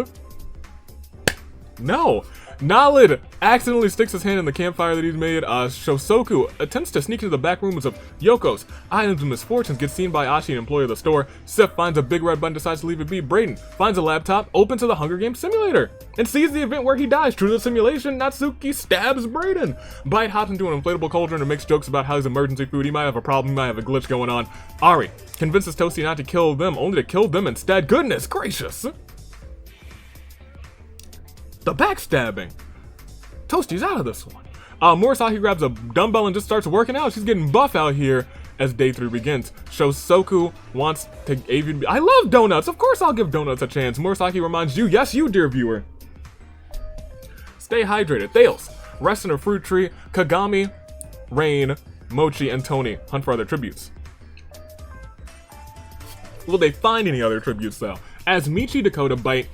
No. Naled accidentally sticks his hand in the campfire that he's made. Shosoku attempts to sneak into the back rooms of Yoko's items and misfortunes, gets seen by Ashi, an employee of the store. Sif finds a big red button, decides to leave it be. Brayden finds a laptop, opens to the Hunger Games simulator, and sees the event where he dies. True to the simulation, Natsuki stabs Brayden. Bite hops into an inflatable cauldron and makes jokes about how he's emergency food. He might have a problem, he might have a glitch going on. Ari convinces Toasty not to kill them, only to kill them instead. Goodness gracious! The backstabbing. Toasty's out of this one. Murasaki grabs a dumbbell and just starts working out. She's getting buff out here as day 3 begins. Shosoku wants to even. I love donuts. Of course I'll give donuts a chance. Murasaki reminds you, yes you dear viewer. Stay hydrated. Thales rest in a fruit tree. Kagami, Rain, Mochi, and Tony hunt for other tributes. Will they find any other tributes though? As Michi, Dakota, Bite,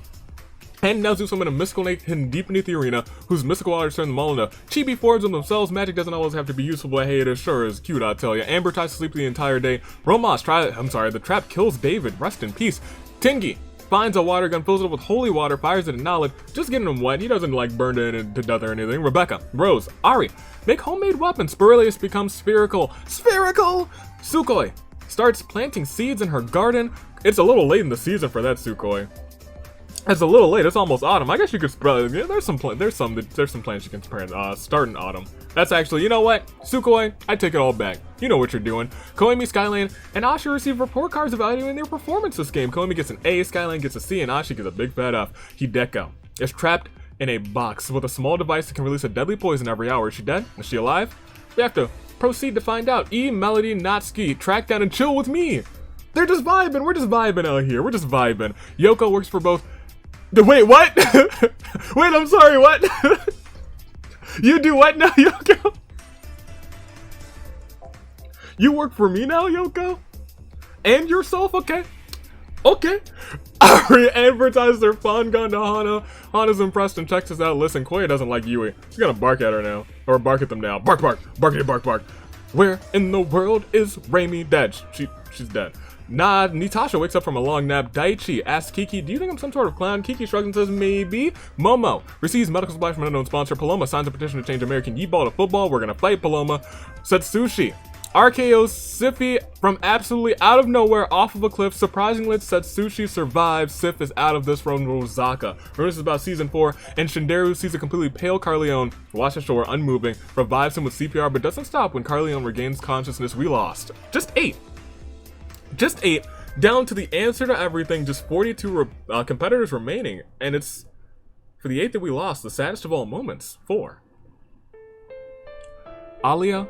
and Nezu summon a mystical snake hidden deep beneath the arena, whose mystical waters turn them all into chibi forms of themselves. Magic doesn't always have to be useful, but hey, it sure is cute, I tell ya. Amber tries to sleep the entire day. The trap kills David, rest in peace. Tingy finds a water gun, fills it up with holy water, fires it at Knowledge, just getting him wet. He doesn't like burn it to death or anything. Rebecca, Rose, Ari make homemade weapons. Berilius becomes spherical. Sukoi starts planting seeds in her garden. It's a little late in the season for that, Sukoi. It's a little late. It's almost autumn. I guess you could spread. Yeah, there's some plants you can start in autumn. That's actually, you know what, Sukoi, I take it all back. You know what you're doing. Koemi, Skyland, and Ashi receive report cards evaluating their performance this game. Koemi gets an A, Skyland gets a C, and Ashi gets a big fat F. Hideko is trapped in a box with a small device that can release a deadly poison every hour. Is she dead? Is she alive? We have to proceed to find out. E, Melody, Natsuki, track down and chill with me. They're just vibing. We're just vibing out here. We're just vibing. Yoko works for both. Wait, what? Wait, I'm sorry, what? You do what now, Yoko? You work for me now, Yoko? And yourself? Okay. Okay. Ari advertised their fun gun to Hana. Hana's impressed and checks us out. Listen, Koya doesn't like Yui. She's gonna bark at her now. Or bark at them now. Bark, bark. Barkity, bark, bark. Where in the world is Raimi dead? She's dead. Nah, Natasha wakes up from a long nap. Daichi asks Kiki, do you think I'm some sort of clown? Kiki shrugs and says, maybe. Momo receives medical supplies from an unknown sponsor. Paloma signs a petition to change American Yeetball to football. We're gonna fight Paloma. Setsushi RKO's Siffy from absolutely out of nowhere off of a cliff. Surprisingly, Setsushi survives. Sif is out of this from Rosaka. This is about season 4, and Shinderu sees a completely pale Carleone wash ashore, unmoving, revives him with CPR, but doesn't stop when Carleone regains consciousness. We lost. Just 8, down to the answer to everything, just 42 competitors remaining, and it's, for the 8 that we lost, the saddest of all moments. 4. Alia,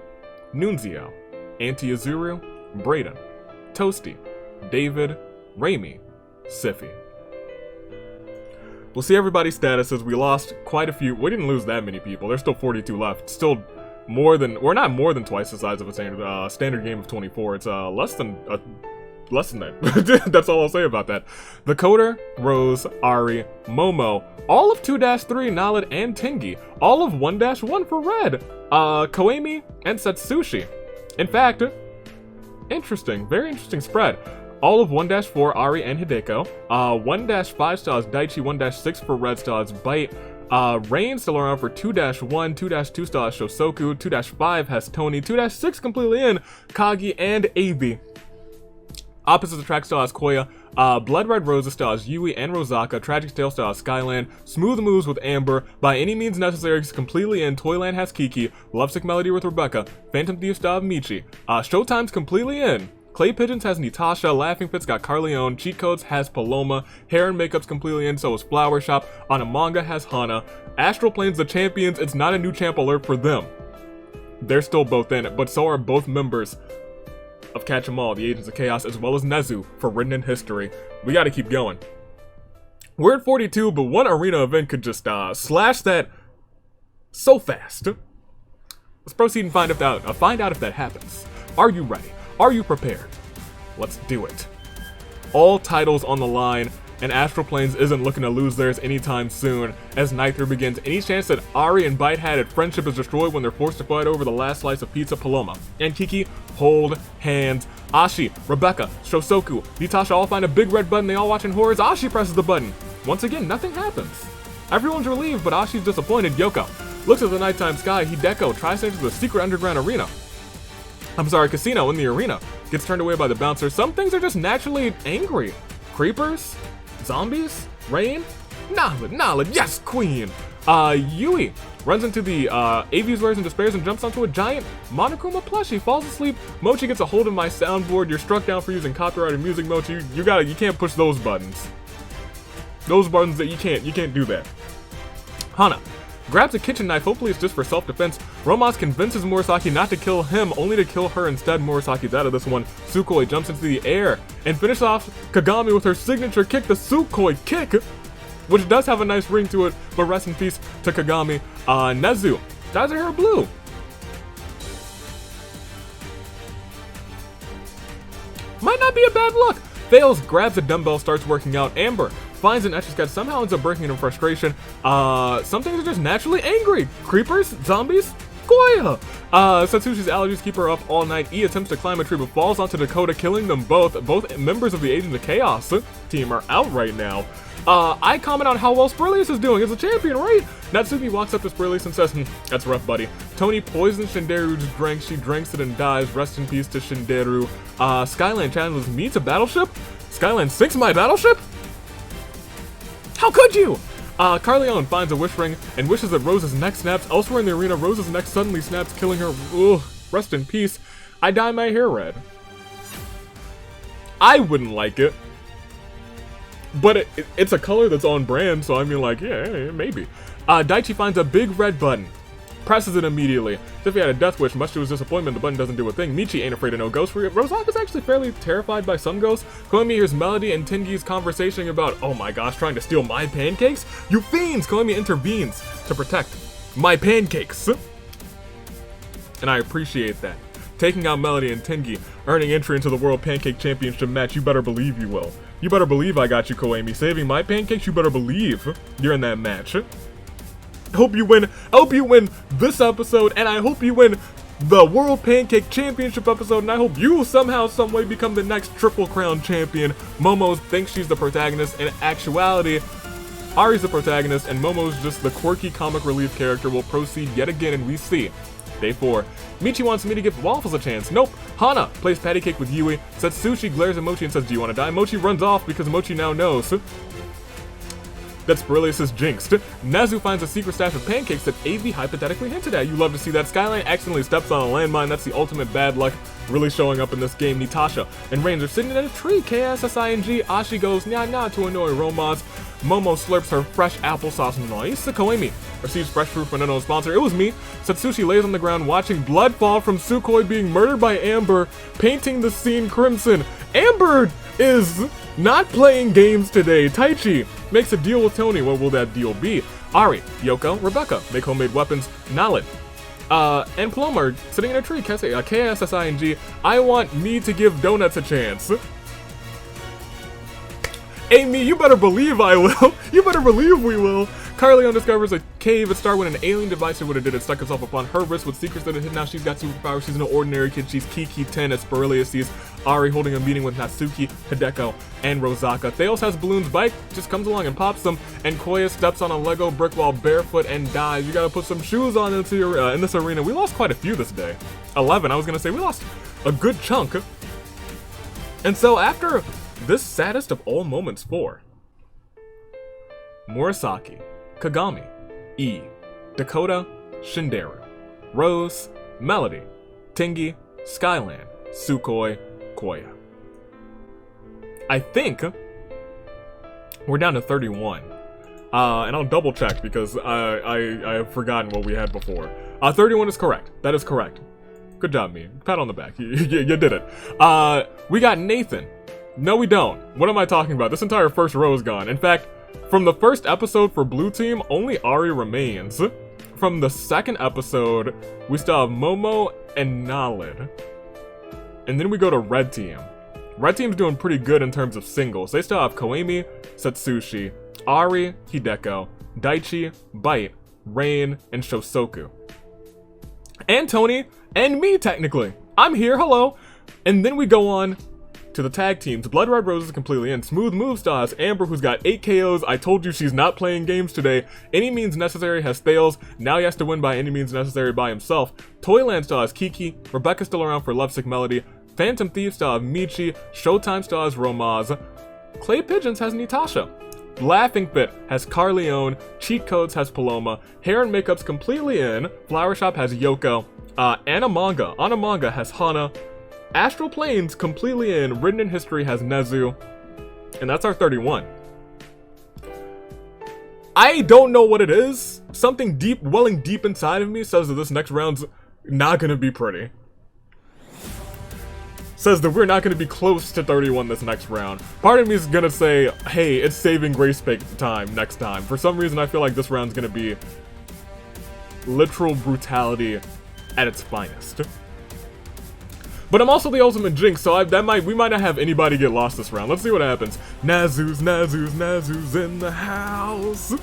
Nunzio, Auntie Azuru, Brayden, Toasty, David, Raimi, Siffy. We'll see everybody's statuses. We lost quite a few. We didn't lose that many people. There's still 42 left. Still more than, we're not more than twice the size of a standard game of 24. It's less than that. That's all I'll say about that. The Coder, Rose, Ari, Momo, all of 2-3, Nalad, and Tingy, all of 1-1 for Red, Koemi, and Setsushi. In fact, interesting, very interesting spread. All of 1-4, Ari and Hideko, 1-5 still has Daichi, 1-6 for Red still has Bite, Rain still around for 2-1, 2-2 still has Shosoku, 2-5 has Tony, 2-6 completely in, Kagi, and Avi. Opposites attract still has Koya, Blood Red Roses still has Yui and Rosaka, Tragic Tale still has Skyland, Smooth Moves with Amber, By Any Means Necessary is completely in, Toyland has Kiki, Lovesick Melody with Rebecca, Phantom Thief still has Michi, Showtime's completely in, Clay Pigeons has Natasha, Laughing Fits got Carleone, Cheat Codes has Paloma, Hair and Makeup's completely in, so is Flower Shop, Anamanga has Hana, Astral Plane's the champions, it's not a new champ alert for them. They're still both in it, but so are both members of Catch 'em All, the Agents of Chaos, as well as Nezu for Written in History. We gotta keep going. We're at 42, but one arena event could just slash that so fast. Let's proceed and find out if that happens. Are you ready? Are you prepared? Let's do it. All titles on the line, and Astral Planes isn't looking to lose theirs anytime soon. As Night 3 begins, any chance that Ari and Bite had at friendship is destroyed when they're forced to fight over the last slice of pizza. Paloma and Kiki hold hands. Ashi, Rebecca, Shosoku, Natasha all find a big red button. They all watching horrors. Ashi presses the button. Once again, nothing happens. Everyone's relieved, but Ashi's disappointed. Yoko looks at the nighttime sky. Hideko tries to enter the secret underground casino in the arena. Gets turned away by the bouncer. Some things are just naturally angry. Creepers? Zombies? Rain? Nalad, yes, queen! Yui runs into the AV's wares and despairs and jumps onto a giant Monokuma plushie, falls asleep. Mochi gets a hold of my soundboard. You're struck down for using copyrighted music, Mochi. You can't push those buttons. Those buttons that you can't do that. Hana grabs a kitchen knife, hopefully it's just for self-defense. Romance convinces Murasaki not to kill him, only to kill her instead. Murasaki's out of this one. Sukoi jumps into the air and finishes off Kagami with her signature kick, the Sukoi kick, which does have a nice ring to it, but rest in peace to Kagami. Nezu Dyes her hair blue. Might not be a bad look. Fails, grabs a dumbbell, starts working out. Amber finds an etch-a-sketch, somehow ends up breaking it in frustration. Some things are just naturally angry. Creepers, zombies, Koya. Satsushi's allergies keep her up all night. E attempts to climb a tree but falls onto Dakota, killing them both. Both members of the Agents of Chaos team are out right now. I comment on how well Spurlius is doing as a champion, right? Natsuki walks up to Spurlius and says, that's rough, buddy. Tony poisons Shinderu's drink. She drinks it and dies. Rest in peace to Shinderu. Skyland challenges me to battleship? Skyland sinks my battleship? How could you? Carleone finds a wish ring and wishes that Rose's neck snaps. Elsewhere in the arena, Rose's neck suddenly snaps, killing her. Ugh, rest in peace. I dye my hair red. I wouldn't like it. But it's a color that's on brand, so I mean, like, yeah, maybe. Daichi finds a big red button. Presses it immediately. As if he had a death wish, much to his disappointment, the button doesn't do a thing. Michi ain't afraid of no ghosts. Rosaka's actually fairly terrified by some ghosts. Koimi hears Melody and Tengi's conversation about, oh my gosh, trying to steal my pancakes? You fiends! Koimi intervenes to protect my pancakes. And I appreciate that. Taking out Melody and Tengi, earning entry into the World Pancake Championship match, you better believe you will. You better believe I got you, Koimi. Saving my pancakes, you better believe you're in that match. I hope you win. I hope you win this episode, and I hope you win the World Pancake Championship episode, and I hope you somehow, someway become the next Triple Crown champion. Momo thinks she's the protagonist. In actuality, Ari's the protagonist, and Momo's just the quirky comic relief character. Will proceed yet again, and we see. Day 4. Michi wants me to give Waffles a chance. Nope. Hana plays patty cake with Yui. Satsushi glares at Mochi and says, do you want to die? Mochi runs off because Mochi now knows that Spurlius is jinxed. Nazu finds a secret stash of pancakes that AV hypothetically hinted at. You love to see that. Skyline accidentally steps on a landmine. That's the ultimate bad luck really showing up in this game. Natasha and Rains are sitting in a tree. KSSING. Ashi goes nah to annoy Romaz. Momo slurps her fresh applesauce. Nice. Koimi receives fresh fruit from an unknown sponsor. It was me. Satsushi lays on the ground watching blood fall from Sukhoi being murdered by Amber, painting the scene crimson. Amber is not playing games today. Taichi makes a deal with Tony. What will that deal be? Ari, Yoko, Rebecca make homemade weapons. Nalid, and Paloma are sitting in a tree. KSSING. I want me to give donuts a chance. Amy, you better believe I will. You better believe we will. Carleone discovers a cave at Star when an alien device would have did it, stuck itself upon her wrist with secrets that it hid. Now she's got superpowers. She's no ordinary kid. She's Kiki 10 as Spurlius sees Ari holding a meeting with Natsuki, Hideko, and Rosaka. Theos has Balloon's bike, just comes along and pops them, and Koya steps on a Lego brick wall barefoot and dies. You gotta put some shoes on into your, in this arena. We lost quite a few this day. 11, I was gonna say, we lost a good chunk. And so after this saddest of all moments for Murasaki, Kagami, E, Dakota, Shinderu, Rose, Melody, Tengi, Skyland, Sukhoi, Koya. I think we're down to 31. And I'll double check because I have forgotten what we had before. 31 is correct. That is correct. Good job, me. Pat on the back. You did it. We got Nathan. No, we don't. What am I talking about? This entire first row is gone. In fact, from the first episode for Blue Team, only Ari remains. From the second episode, we still have Momo and Nalid. And then we go to Red Team. Red Team's doing pretty good in terms of singles. They still have Koimi, Satsushi, Ari, Hideko, Daichi, Bite, Rain, and Shosoku. And Tony, and me, technically. I'm here, hello. And then we go on to the tag teams. Blood Red Rose is completely in. Smooth Move Stars, Amber, who's got 8 KOs. I told you she's not playing games today. Any Means Necessary has Thales. Now he has to win by any means necessary by himself. Toyland Stars, Kiki. Rebecca's still around for Lovesick Melody. Phantom Thief Stars, Michi. Showtime Stars, Romaz. Clay Pigeons has Natasha. Laughing Fit has Carleone. Cheat Codes has Paloma. Hair and Makeup's completely in. Flower Shop has Yoko. Anamanga has Hana. Astral Planes completely in. Written in History has Nezu. And that's our 31. I don't know what it is. Something deep, welling deep inside of me says that this next round's not gonna be pretty. Says that we're not gonna be close to 31 this next round. Part of me is gonna say, hey, it's saving grace time next time. For some reason, I feel like this round's gonna be literal brutality at its finest. But I'm also the ultimate jinx, so we might not have anybody get lost this round. Let's see what happens. Nazu's in the house.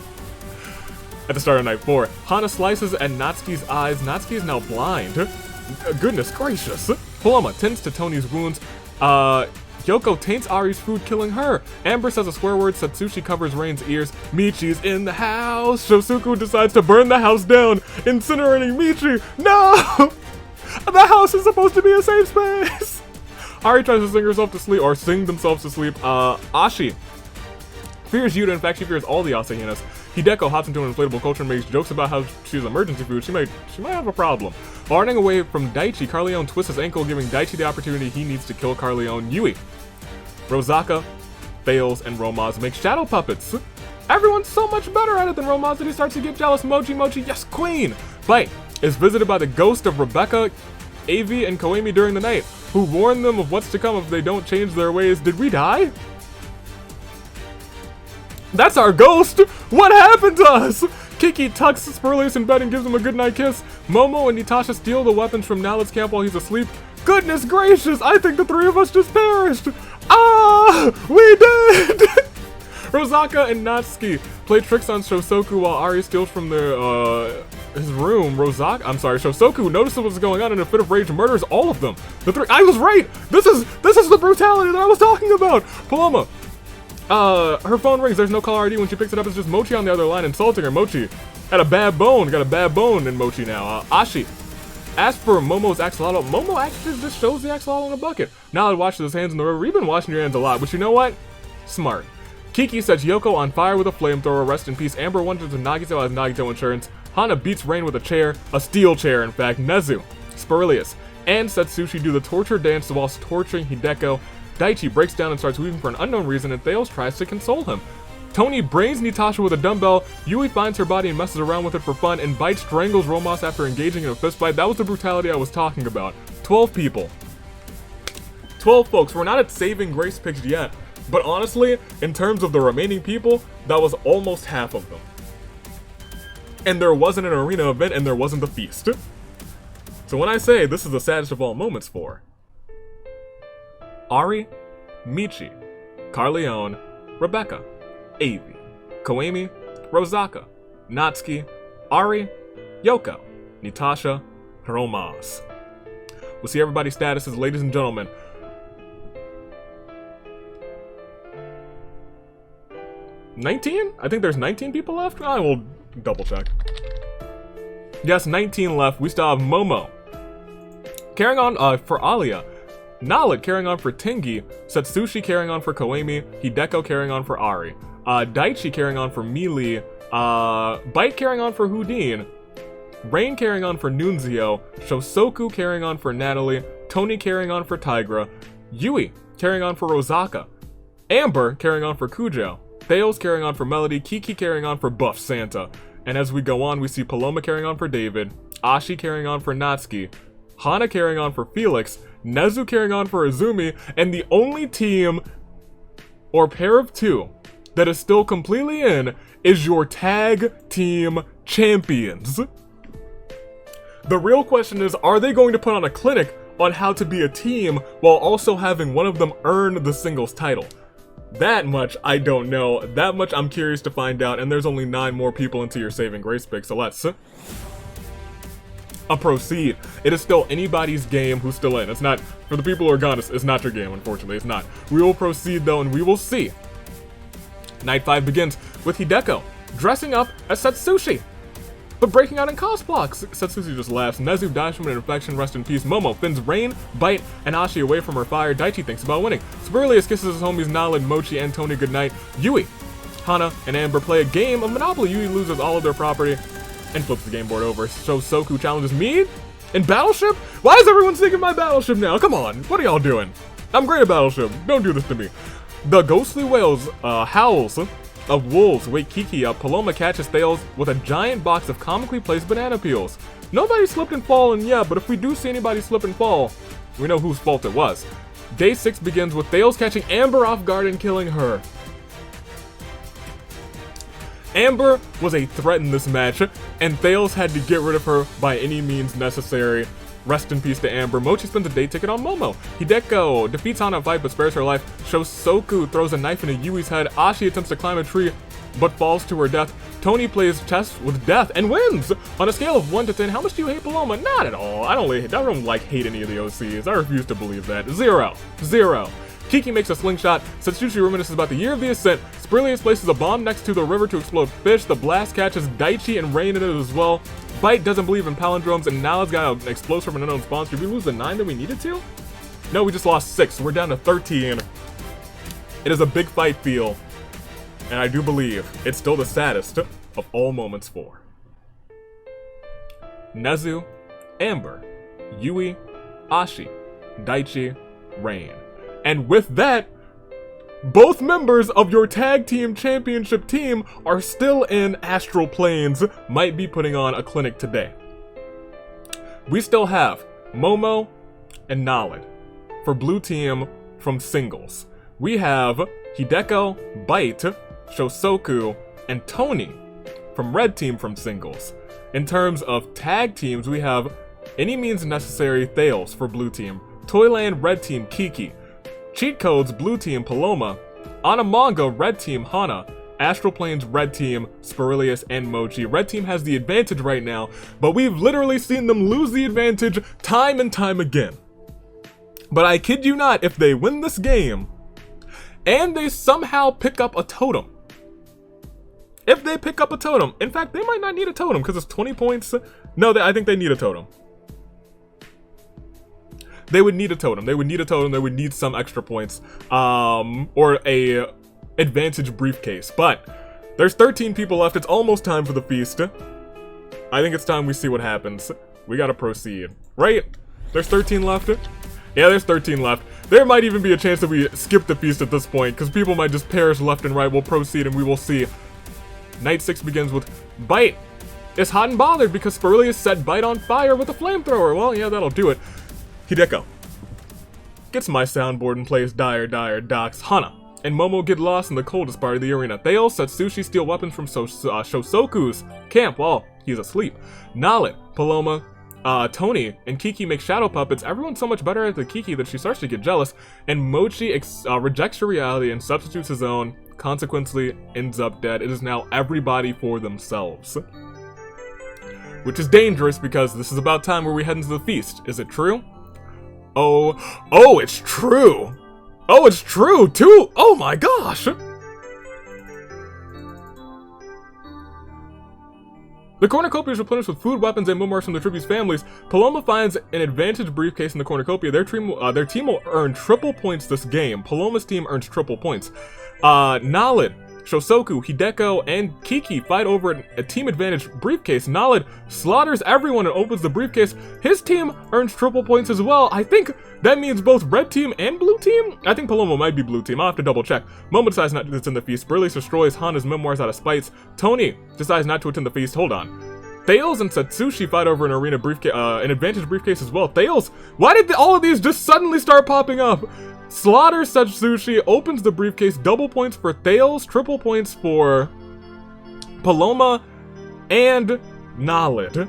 At the start of night 4, Hana slices at Natsuki's eyes. Natsuki is now blind. Goodness gracious. Paloma tends to Tony's wounds. Yoko taints Ari's food, killing her. Amber says a swear word. Satsushi covers Rain's ears. Michi's in the house. Shosuku decides to burn the house down, incinerating Michi. No! The house is supposed to be a safe space! Ari tries to sing herself to sleep, or sing themselves to sleep. Ashi fears Yuta. In fact, she fears all the Asahinas. Hideko hops into an inflatable culture and makes jokes about how she's emergency food. She might have a problem. While running away from Daichi, Carleone twists his ankle, giving Daichi the opportunity he needs to kill Carleone. Yui, Rosaka, Fails, and Romaz make shadow puppets. Everyone's so much better at it than Romaz that he starts to get jealous. Mochi, yes, queen! Bite is visited by the ghost of Rebecca, Avi, and Koemi during the night, who warn them of what's to come if they don't change their ways. Did we die? That's our ghost! What happened to us? Kiki tucks Spurlius in bed and gives him a goodnight kiss. Momo and Natasha steal the weapons from Nalet's camp while he's asleep. Goodness gracious, I think the three of us just perished! Ah! We did! Rosaka and Natsuki play tricks on Shosoku while Ari steals from his room. Shosoku notices what's going on and in a fit of rage murders all of them. The three— I was right! This is the brutality that I was talking about! Paloma, her phone rings. There's no caller ID. When she picks it up, it's just Mochi on the other line insulting her. Mochi had a bad bone. Got a bad bone in Mochi now. Ashi asks for Momo's axolotl. Momo actually just shows the axolotl in a bucket. Now it washes his hands in the river. You've been washing your hands a lot, but you know what? Smart. Kiki sets Yoko on fire with a flamethrower. Rest in peace. Amber wonders if Nagito has Nagito insurance. Hana beats Rain with a chair. A steel chair, in fact. Nezu, Spurlius, and Satsushi do the torture dance whilst torturing Hideko. Daichi breaks down and starts weeping for an unknown reason, and Theos tries to console him. Tony brains Natasha with a dumbbell. Yui finds her body and messes around with it for fun, and Bite strangles Romos after engaging in a fistfight. That was the brutality I was talking about. 12 people. 12 folks. We're not at saving grace picks yet, but honestly, in terms of the remaining people, that was almost half of them. And there wasn't an arena event, and there wasn't a feast. So when I say this is the saddest of all moments for Ari, Michi, Carleone, Rebecca, Avi, Koemi, Rosaka, Natsuki, Ari, Yoko, Natasha, Romaz. We'll see everybody's statuses, ladies and gentlemen. $19? I think there's 19 people left? I will double check. Yes, 19 left. We still have Momo carrying on for Alia, Nalet carrying on for Tengi, Satsushi carrying on for Koemi, Hideko carrying on for Ari, Daichi carrying on for Mealy, Bite carrying on for Houdin, Rain carrying on for Nunzio, Shosoku carrying on for Natalie, Tony carrying on for Tigra, Yui carrying on for Rosaka, Amber carrying on for Kujo, Theos carrying on for Melody, Kiki carrying on for Buff Santa. And as we go on, we see Paloma carrying on for David, Ashi carrying on for Natsuki, Hana carrying on for Felix, Nezu carrying on for Izumi, and the only team, or pair of two, that is still completely in is your tag team champions. The real question is, are they going to put on a clinic on how to be a team while also having one of them earn the singles title? That much I don't know. That much I'm curious to find out, and there's only 9 more people into your saving grace pick, so let's proceed. It is still anybody's game who's still in. It's not, for the people who are gone, it's not your game, unfortunately. It's not. We will proceed though, and we will see. Night 5 begins with Hideko dressing up as Satsushi, but breaking out in cost blocks. Satsushi just laughs. Nezu dies from an infection. Rest in peace. Momo fins Rain, Bite, and Ashi away from her fire. Daichi thinks about winning. Spurlius kisses his homies Nalin, Mochi, and Tony goodnight. Yui, Hana, and Amber play a game of Monopoly. Yui loses all of their property and flips the game board over. Shosoku challenges me in Battleship? Why is everyone singing my Battleship now? Come on, what are y'all doing? I'm great at Battleship. Don't do this to me. The ghostly whales, howls of wolves wake Kiki up. Paloma catches Thales with a giant box of comically placed banana peels. Nobody slipped and fallen yet, but if we do see anybody slip and fall, we know whose fault it was. Day 6 begins with Thales catching Amber off guard and killing her. Amber was a threat in this match, and Thales had to get rid of her by any means necessary. Rest in peace to Amber. Mochi spends a day ticket on Momo. Hideko defeats Hana in a fight but spares her life. Shosoku throws a knife into Yui's head. Ashi attempts to climb a tree but falls to her death. Tony plays chess with death and wins! On a scale of 1 to 10, how much do you hate Paloma? Not at all. I don't hate any of the OCs. I refuse to believe that. 0. 0. Kiki makes a slingshot. Satsushi reminisces about the year of the ascent. Spirlius places a bomb next to the river to explode fish. The blast catches Daichi and Rain in it as well. Bite doesn't believe in palindromes, and now it's got an explosive from an unknown spawn. Did we lose the 9 that we needed to? No, we just lost 6. We're down to 13. It is a big fight feel, and I do believe it's still the saddest of all moments for Nezu, Amber, Yui, Ashi, Daichi, Rain. And with that, both members of your tag team championship team are still in astral planes, might be putting on a clinic today. We still have Momo and Naled for blue team from singles. We have Hideko, Bite, Shosoku, and Tony from red team from singles. In terms of tag teams, we have Any Means Necessary Thales for blue team, Toyland red team Kiki, Cheat Codes blue team Paloma, Anamanga red team Hana, Astral Planes red team Spirilius and Mochi. Red team has the advantage right now, but we've literally seen them lose the advantage time and time again. But I kid you not, if they win this game and they somehow pick up a totem, if they pick up a totem, in fact, they might not need a totem because it's 20 points. No, I think they need a totem. They would need a totem. They would need a totem. They would need some extra points, or a advantage briefcase. But there's 13 people left. It's almost time for the feast. I think it's time we see what happens. We gotta proceed, right? There's 13 left. Yeah, there's 13 left. There might even be a chance that we skip the feast at this point, because people might just perish left and right. We'll proceed and we will see. Night 6 begins with Bite is hot and bothered because Spirlius set Bite on fire with a flamethrower. Well, yeah, that'll do it. Hideko gets my soundboard and plays Dire Docks. Hana and Momo get lost in the coldest part of the arena. Thales Satsushi steal weapons from Shosoku's camp while he's asleep. Naled, Paloma, Tony, and Kiki make shadow puppets. Everyone's so much better at the Kiki that she starts to get jealous, and Mochi rejects her reality and substitutes his own, consequently ends up dead. It is now everybody for themselves. Which is dangerous because this is about time where we head into the feast. Is it true? Oh, it's true! Oh, it's true, too! Oh my gosh! The cornucopia is replenished with food, weapons, and memoirs from the tribute's families. Paloma finds an advantage briefcase in the cornucopia. Their team will earn triple points this game. Paloma's team earns triple points. Naled, Shosoku, Hideko, and Kiki fight over a team advantage briefcase. Naled slaughters everyone and opens the briefcase. His team earns triple points as well. I think that means both red team and blue team? I think Paloma might be blue team. I'll have to double check. Momo decides not to attend the feast. Spirlius destroys Hana's memoirs out of spite. Tony decides not to attend the feast. Hold on. Thales and Satsushi fight over an arena briefcase, an advantage briefcase as well. Thales, why did all of these just suddenly start popping up? Slaughters Satsushi, opens the briefcase, double points for Thales, triple points for Paloma and Naled.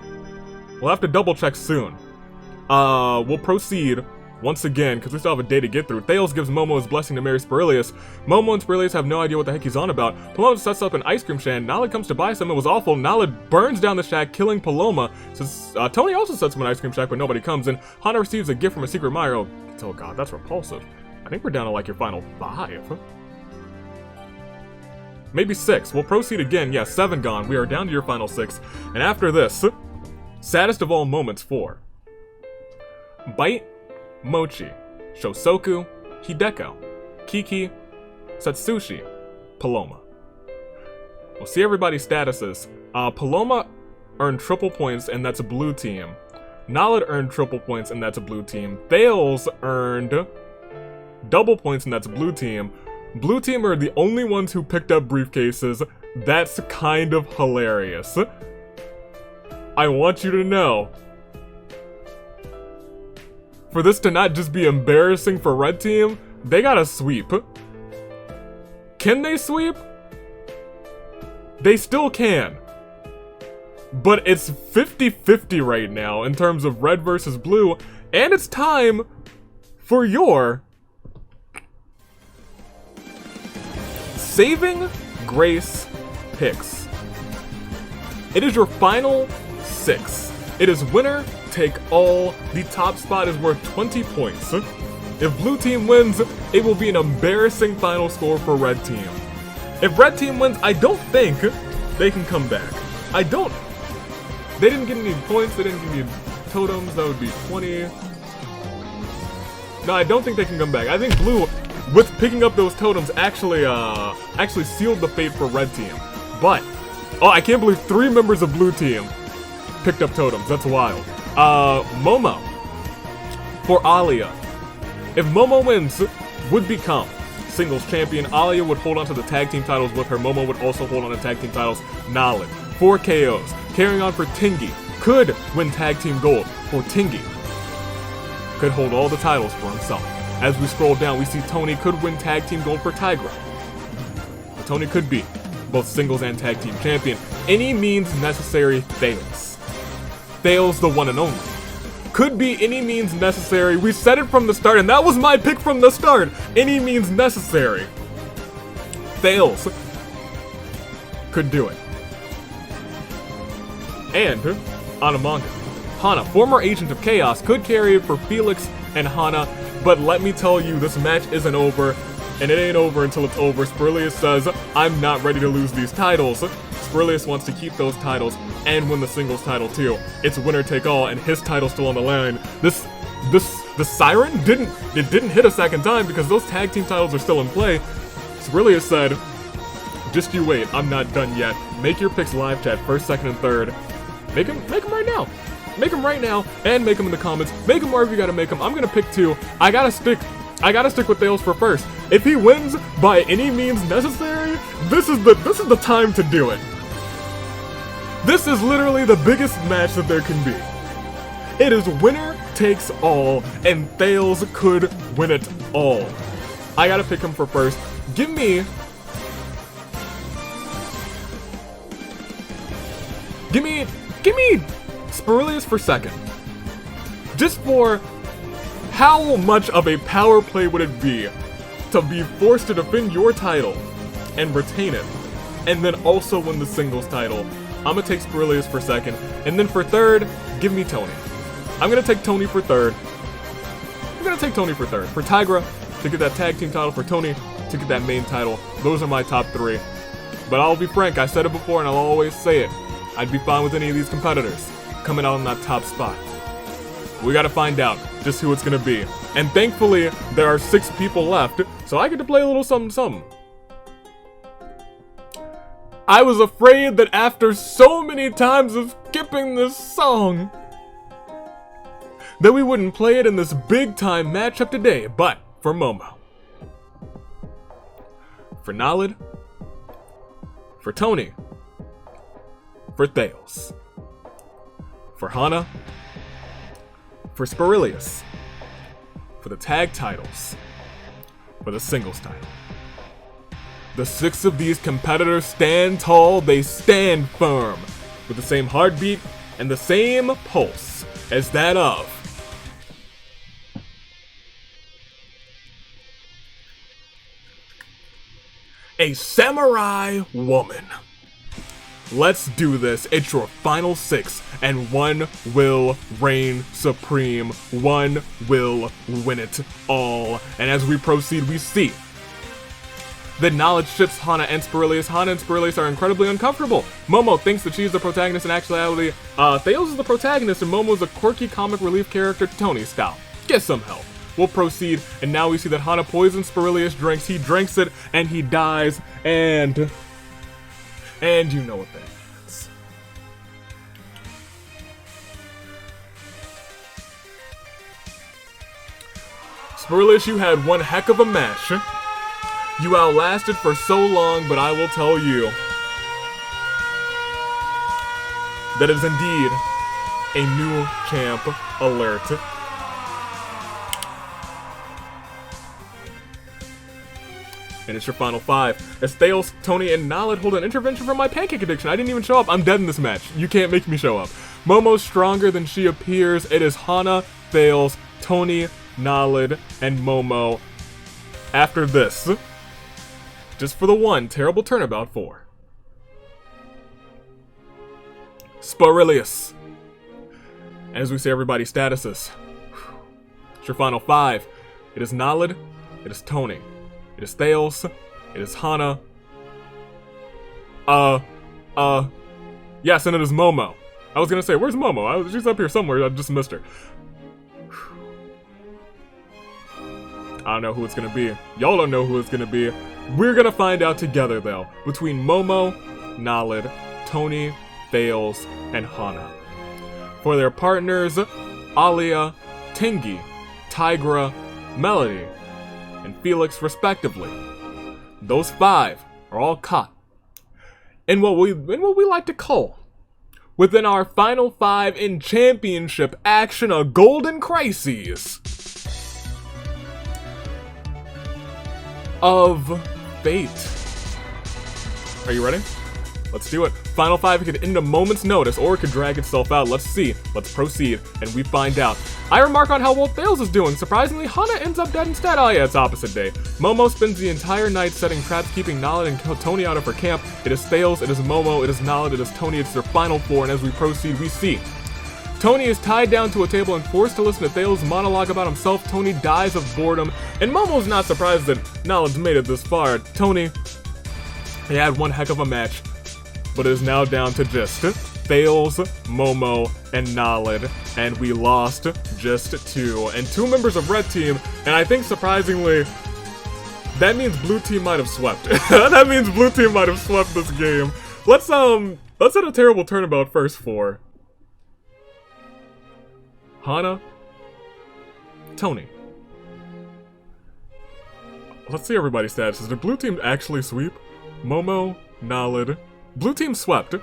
We'll have to double check soon. We'll proceed once again, because we still have a day to get through. Thales gives Momo his blessing to marry Spirilius. Momo and Spirilius have no idea what the heck he's on about. Paloma sets up an ice cream stand. Naled comes to buy some. It was awful. Naled burns down the shack, killing Paloma. Tony also sets up an ice cream shack, but nobody comes in. Hana receives a gift from a secret admirer. Oh god, that's repulsive. I think we're down to like your final 5. Maybe 6. We'll proceed again. Yeah, 7 gone. We are down to your final 6. And after this, saddest of all moments for Bite, Mochi, Shosoku, Hideko, Kiki, Satsushi, Paloma. We'll see everybody's statuses. Paloma earned triple points, and that's a blue team. Naled earned triple points, and that's a blue team. Thales earned double points, and that's a blue team. Blue team are the only ones who picked up briefcases. That's kind of hilarious. I want you to know, for this to not just be embarrassing for red team, they gotta sweep. Can they sweep? They still can. But it's 50-50 right now in terms of red versus blue, and it's time for your Saving Grace picks. It is your final 6. It is winner take all. The top spot is worth 20 points. If blue team wins, it will be an embarrassing final score for red team. If red team wins, I don't think they can come back. They didn't get any points, they didn't get any totems, that would be 20. No, I don't think they can come back. I think blue, with picking up those totems, actually sealed the fate for red team. But, oh, I can't believe 3 members of blue team picked up totems. That's wild. Momo for Alia. If Momo wins, would become singles champion. Alia would hold on to the tag team titles with her. Momo would also hold on to tag team titles. Knowledge. 4 KOs. Carrying on for Tingy. Could win tag team gold for Tingy. Could hold all the titles for himself. As we scroll down, we see Tony could win tag team gold for Tigra. But Tony could be both singles and tag team champion. Any means necessary fails. Fails the one and only. Could be any means necessary. We said it from the start, and that was my pick from the start. Any means necessary. Fails. Could do it. And Anamanga. Hana, former agent of Chaos, could carry it for Felix and Hana, but let me tell you, this match isn't over, and it ain't over until it's over. Spurlius says, I'm not ready to lose these titles. Spurlius wants to keep those titles and win the singles title too. It's winner take all, and his title's still on the line. The siren didn't hit a second time because those tag team titles are still in play. Spurlius said, just you wait, I'm not done yet. Make your picks live chat, first, second, and third. Make them right now. Make them right now, and make them in the comments. Make them wherever you gotta make them. I'm gonna pick 2. I gotta stick with Thales for first. If he wins by any means necessary, this is the time to do it. This is literally the biggest match that there can be. It is winner takes all, and Thales could win it all. I gotta pick him for first. Give me Spurlius for second. Just for how much of a power play would it be to be forced to defend your title and retain it, and then also win the singles title. I'm gonna take Spurlius for second, and then for third, give me Tony. I'm gonna take Tony for third. For Tigra, to get that tag team title, for Tony, to get that main title. Those are my top 3. But I'll be frank, I said it before and I'll always say it. I'd be fine with any of these competitors coming out on that top spot. We gotta find out just who it's gonna be. And thankfully, there are 6 people left, so I get to play a little something. I was afraid that after so many times of skipping this song, that we wouldn't play it in this big time matchup today, but for Momo, for Naled, for Tony, for Thales, for Hana, for Spurlius, for the tag titles, for the singles title. The 6 of these competitors stand tall, they stand firm, with the same heartbeat and the same pulse as that of a samurai woman. Let's do this. It's your final 6, and one will reign supreme. One will win it all. And as we proceed, we see that Knowledge ships Hana and Spurlius. Hana and Spurlius are incredibly uncomfortable. Momo thinks that she's the protagonist. In actuality, Thales is the protagonist, and Momo is a quirky comic relief character, Tony style. Get some help. We'll proceed, and now we see that Hana poisons Spurlius' drinks. He drinks it, and he dies, and you know what that means. Spurlius, you had one heck of a match. You outlasted for so long, but I will tell you that is indeed a new champ alert. And it's your final 5. As Thales, Tony, and Naled hold an intervention from my pancake addiction. I didn't even show up. I'm dead in this match. You can't make me show up. Momo's stronger than she appears. It is Hana, Thales, Tony, Naled, and Momo. After this, just for the one terrible turnabout 4. Sporilius. As we say everybody's statuses. It's your final 5. It is Naled, it is Tony, it is Thales, it is Hana. Yes, and it is Momo. I was gonna say, where's Momo? She's up here somewhere, I just missed her. I don't know who it's gonna be. Y'all don't know who it's gonna be. We're gonna find out together, though. Between Momo, Naled, Tony, Thales, and Hana. For their partners, Alia, Tingy, Tigra, Melody, and Felix, respectively. Those 5 are all caught in what we like to call, within our final 5 in championship action, a golden crisis of fate. Are you ready? Let's do it. Final 5 could end a moment's notice, or it could drag itself out. Let's see. Let's proceed, and we find out. I remark on how well Thales is doing. Surprisingly, Hana ends up dead instead. Oh yeah, it's opposite day. Momo spends the entire night setting traps, keeping Naled and Tony out of her camp. It is Thales, it is Momo, it is Naled, it is Tony. It's their final 4, and as we proceed, we see Tony is tied down to a table and forced to listen to Thales' monologue about himself. Tony dies of boredom, and Momo's not surprised that Naled's made it this far. Tony, he had one heck of a match, but it is now down to just Thales, Momo, and Naled, and we lost just 2. And 2 members of Red Team, and I think surprisingly, that means Blue Team might have swept. That means Blue Team might have swept this game. Let's hit a terrible turnabout first for Hana, Tony. Let's see everybody's statuses. Did Blue Team actually sweep? Momo, Naled. Blue Team swept.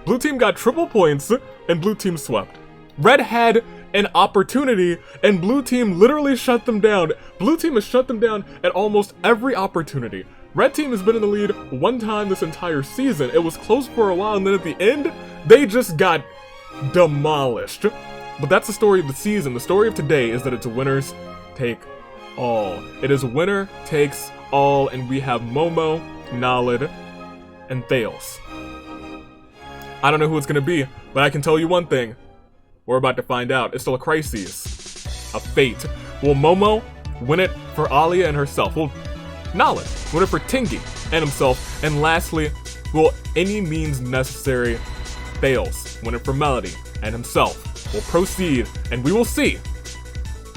Blue Team got triple points, and Blue Team swept. Red had an opportunity, and Blue Team literally shut them down. Blue Team has shut them down at almost every opportunity. Red Team has been in the lead one time this entire season. It was close for a while, and then at the end, they just got demolished. But that's the story of the season. The story of today is that it's winners take all. It is winner takes all, and we have Momo, Naled, and Thales. I don't know who it's gonna be, but I can tell you one thing. We're about to find out. It's still a crisis. A fate. Will Momo win it for Alia and herself? Will Naled win it for Tingy and himself? And lastly, will any means necessary Thales win it for Melody and himself? We'll proceed, and we will see.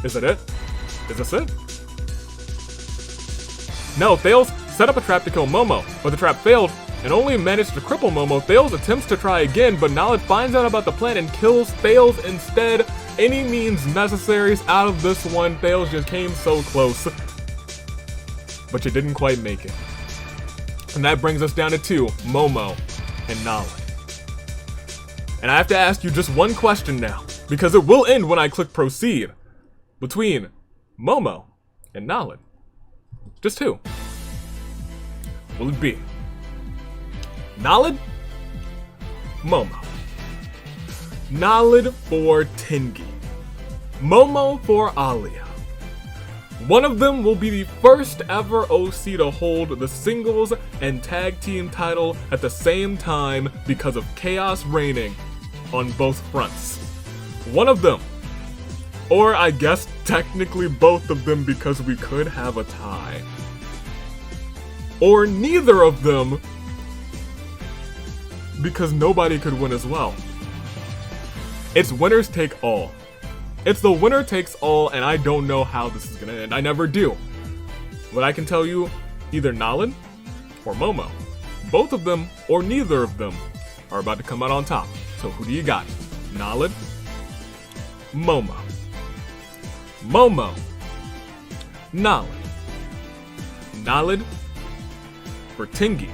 Is it? Is this it? No, Thales set up a trap to kill Momo, but the trap failed and only managed to cripple Momo. Thales attempts to try again, but Naled finds out about the plan and kills Thales instead. Any means necessaries out of this one. Thales just came so close, but you didn't quite make it. And that brings us down to 2, Momo and Naled. And I have to ask you just one question now, because it will end when I click proceed. Between Momo and Naled. Just 2. Will it be Naled? Momo. Naled for Tingy. Momo for Alia. One of them will be the first ever OC to hold the singles and tag team title at the same time because of chaos reigning on both fronts. One of them, or I guess technically both of them because we could have a tie. Or neither of them because nobody could win as well. It's winners take all. It's the winner takes all, and I don't know how this is gonna end. I never do. But I can tell you, either Naled or Momo, both of them or neither of them are about to come out on top. So who do you got? Naled? Momo. Momo. Naled. Naled for Tingy.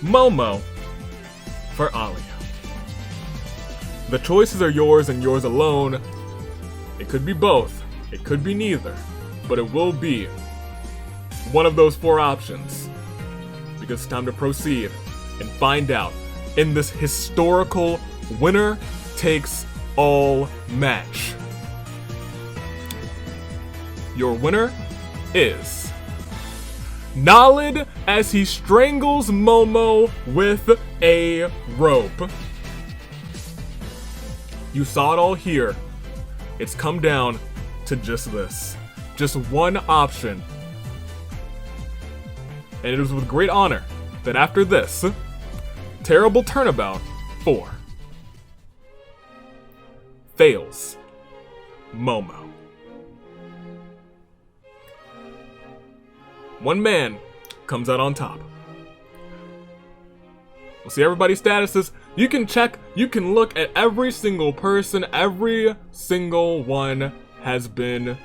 Momo for Alia. The choices are yours and yours alone. It could be both. It could be neither. But it will be one of those 4 options. Because it's time to proceed and find out in this historical winner takes all match. Your winner is Nalid as he strangles Momo with a rope. You saw it all here. It's come down to just this. Just one option. And it is with great honor that after this terrible turnabout 4 fails Momo. One man comes out on top. We'll see everybody's statuses. You can check, you can look at every single person. Every single one has been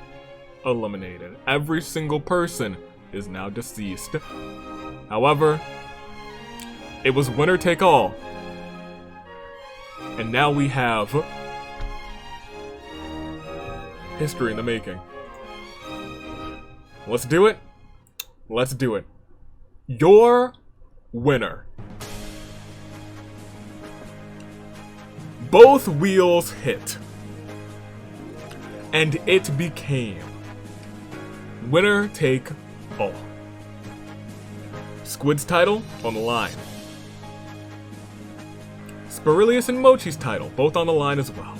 eliminated. Every single person is now deceased. However, it was winner take all. And now we have history in the making. Let's do it. Let's do it. Your winner. Both wheels hit. And it became winner take all. Squid's title on the line. Spirilius and Mochi's title, both on the line as well.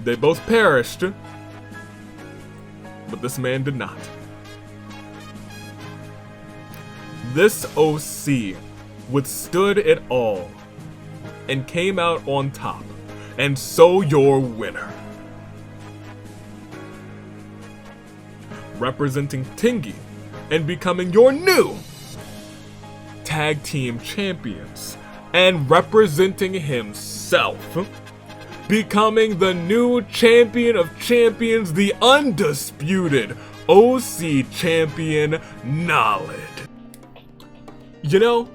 They both perished, but this man did not. This OC withstood it all and came out on top, and so your winner. Representing Tingy and becoming your new tag team champions, and representing himself, becoming the new champion of champions, the undisputed OC champion, Nalid. You know,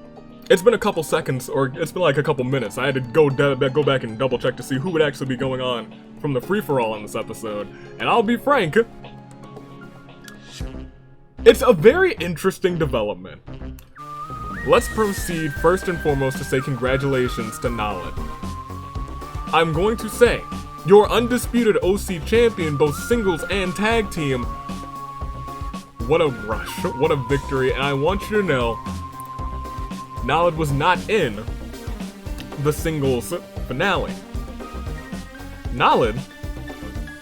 it's been a couple seconds, or it's been like a couple minutes. I had to go back and double check to see who would actually be going on from the free-for-all in this episode. And I'll be frank, it's a very interesting development. Let's proceed first and foremost to say congratulations to Nalid. I'm going to say, your undisputed OC champion, both singles and tag team. What a rush, what a victory, and I want you to know, Nalid was not in the singles finale. Nalid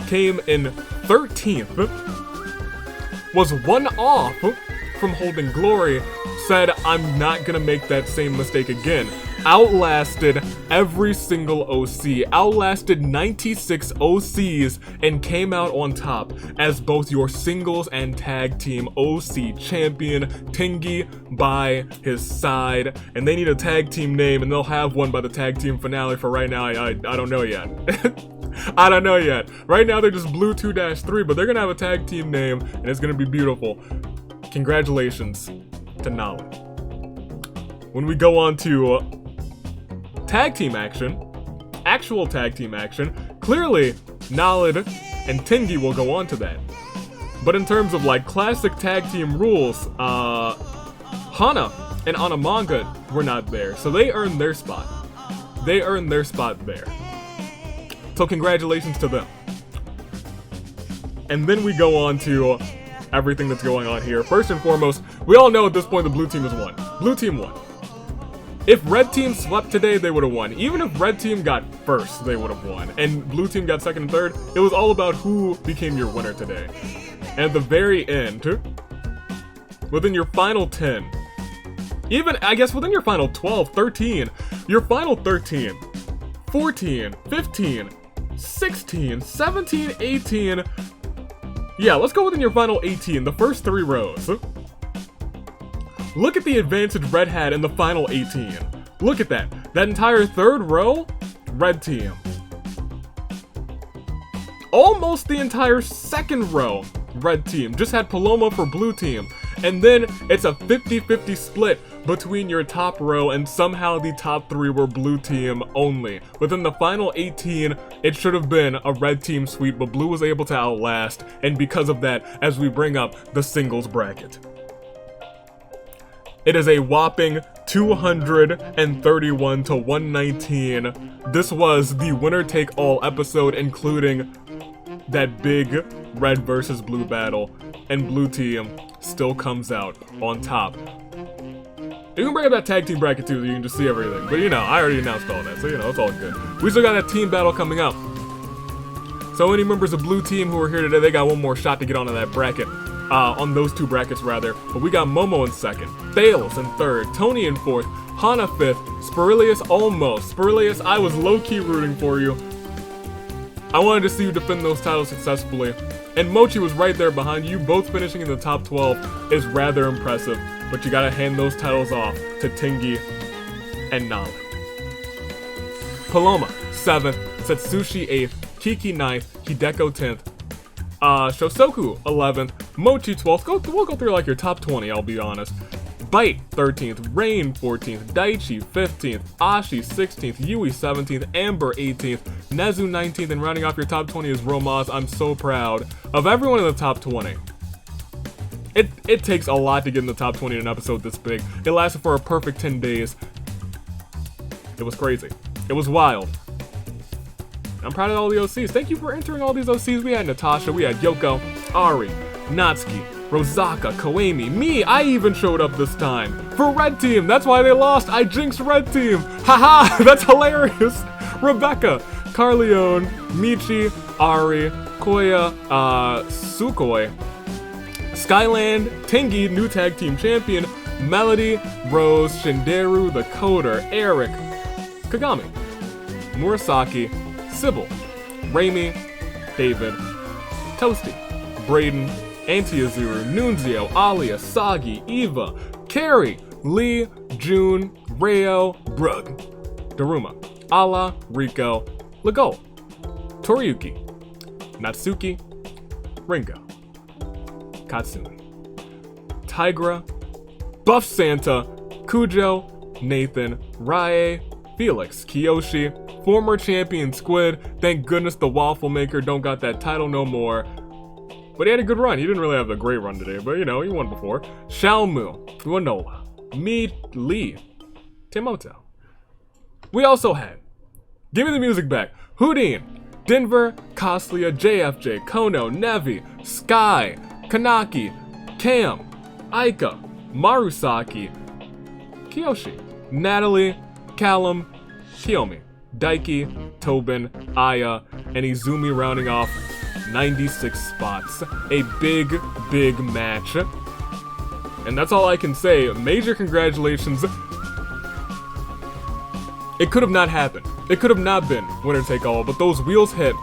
came in 13th, was one off from holding glory, said, I'm not gonna make that same mistake again. Outlasted every single OC, outlasted 96 OCs, and came out on top as both your singles and tag team OC champion, Tingy by his side. And they need a tag team name, and they'll have one by the tag team finale. For right now, I don't know yet. I don't know yet. Right now they're just Blue 2-3, but they're gonna have a tag team name, and it's gonna be beautiful. Congratulations to Nalid. When we go on to tag team action, actual tag team action, clearly Nalid and Tingy will go on to that. But in terms of like classic tag team rules, Hana and Anamanga were not there, so they earned their spot. They earned their spot there. So congratulations to them. And then we go on to everything that's going on here. First and foremost, we all know at this point the blue team has won. Blue team won. If red team swept today, they would have won. Even if red team got first, they would have won. And blue team got second and third. It was all about who became your winner today. And at the very end, within your final 10, even, I guess, within your final 12, 13, your final 13, 14, 15, 16, 17, 18, yeah, let's go within your final 18, the first 3 rows. Look at the advantage red had in the final 18. Look at that. That entire 3rd row, red team. Almost the entire 2nd row, red team. Just had Paloma for blue team. And then it's a 50-50 split between your top row, and somehow the top 3 were blue team only. Within the final 18, it should have been a red team sweep, but blue was able to outlast, and because of that, as we bring up the singles bracket. It is a whopping 231 to 119. This was the winner-take-all episode, including that big red versus blue battle, and blue team still comes out on top. You can bring up that tag team bracket too, so you can just see everything. But you know, I already announced all that, so you know, it's all good. We still got that team battle coming up. So any members of blue team who are here today, they got one more shot to get onto that bracket. On those 2 brackets rather. But we got Momo in 2nd, Thales in 3rd, Tony in 4th, Hana 5th, Spirilius almost. Spirilius, I was low-key rooting for you. I wanted to see you defend those titles successfully. And Mochi was right there behind you. Both finishing in the top 12 is rather impressive. But you gotta hand those titles off to Tingy and Nala. Paloma, 7th, Setsushi 8th, Kiki 9th, Hideko 10th, Shosoku 11th, Mochi 12th. We'll go through like your top 20, I'll be honest. Bite 13th, Rain 14th, Daichi 15th, Ashi 16th, Yui 17th, Amber 18th, Nezu 19th, and rounding off your top 20 is Romaz. I'm so proud of everyone in the top 20. It takes a lot to get in the top 20 in an episode this big. It lasted for a perfect 10 days. It was crazy. It was wild. I'm proud of all the OCs. Thank you for entering all these OCs. We had Natasha, we had Yoko, Ari, Natsuki, Rosaka, Koemi, me. I even showed up this time for red team. That's why they lost. I jinxed red team. Haha, that's hilarious. Rebecca, Carleone, Michi, Ari, Koya, Sukoi, Skyland, Tingy, new tag team champion, Melody, Rose, Shinderu, the Coder, Eric, Kagami, Murasaki, Sybil, Raimi, David, Toasty, Brayden, Antiazuru, Nunzio, Alia, Sagi, Eva, Carrie, Lee, June, Reo, Brug, Daruma, Ala, Rico, Legol, Toriyuki, Natsuki, Ringo, Katsumi, Tigra, Buff Santa, Kujo, Nathan, Rae, Felix, Kiyoshi, former champion Squid. Thank goodness the Waffle Maker don't got that title no more. But he had a good run. He didn't really have a great run today, but you know, he won before. Xiaomu, Wanola, Me, Lee, Timoto. We also had, give me the music back, Houdin, Denver, Costlia, JFJ, Kono, Nevi, Sky, Kanaki, Cam, Aika, Marusaki, Kiyoshi, Natalie, Callum, Kiyomi, Daiki, Tobin, Aya, and Izumi rounding off 96 spots. A big, big match. And that's all I can say. Major congratulations. It could have not happened. It could have not been winner take all, but those wheels hit.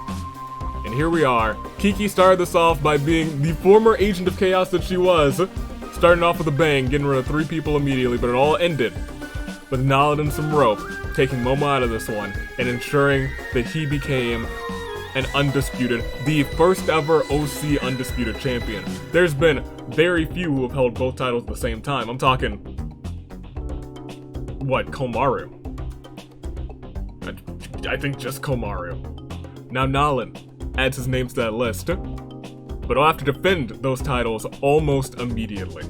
And here we are. Kiki started this off by being the former agent of chaos that she was. Starting off with a bang, getting rid of 3 people immediately, but it all ended with Nala and some rope, taking Momo out of this one, and ensuring that he became an undisputed, the first ever OC undisputed champion. There's been very few who have held both titles at the same time. I'm talking, what, Komaru? I think just Komaru. Now Nalan adds his names to that list, but he'll have to defend those titles almost immediately.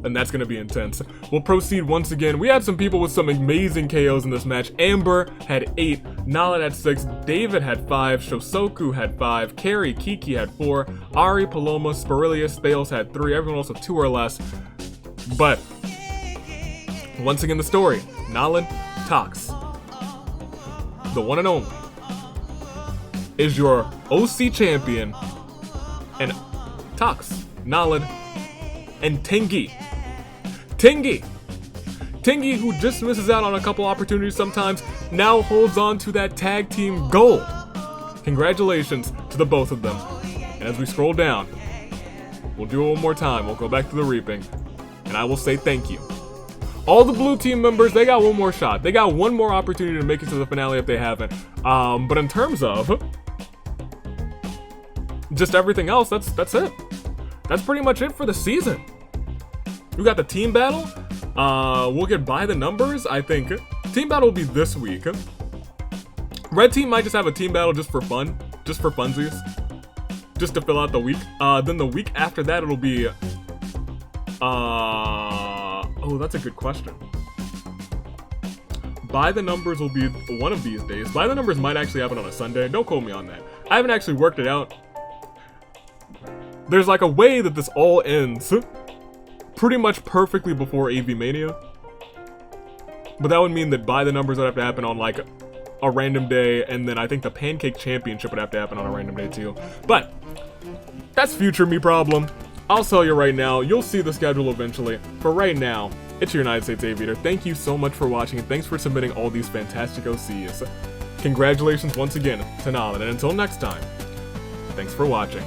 And that's gonna be intense. We'll proceed once again. We had some people with some amazing KOs in this match. Amber had 8, Nala had 6, David had 5, Shosoku had 5, Carrie, Kiki had 4, Ari, Paloma, Spirilius, Thales had 3, everyone else with 2 or less. But once again, the story, Nalan Tox, the one and only, is your OC champion, and Tox, Nalan, and Tingy, who just misses out on a couple opportunities sometimes, now holds on to that tag team gold. Congratulations to the both of them. And as we scroll down, we'll do it one more time. We'll go back to the reaping, and I will say thank you. All the blue team members, they got one more shot. They got one more opportunity to make it to the finale if they haven't. But in terms of just everything else, that's it. that's pretty much it for the season. We got the team battle. We'll get by the numbers. I think team battle will be this week. Red team might just have a team battle just for fun, just for funsies, just to fill out the week. Then the week after that, it'll be. Oh, that's a good question. By the numbers will be one of these days. By the numbers might actually happen on a Sunday. Don't quote me on that. I haven't actually worked it out. There's like a way that this all ends pretty much perfectly before AV Mania. But that would mean that by the numbers would have to happen on like a random day, and then I think the Pancake Championship would have to happen on a random day too. But that's future me problem. I'll tell you right now, you'll see the schedule eventually. For right now, it's your United States Aviator. Thank you so much for watching, and thanks for submitting all these fantastic OCs. Congratulations once again to Nalin, and until next time, thanks for watching.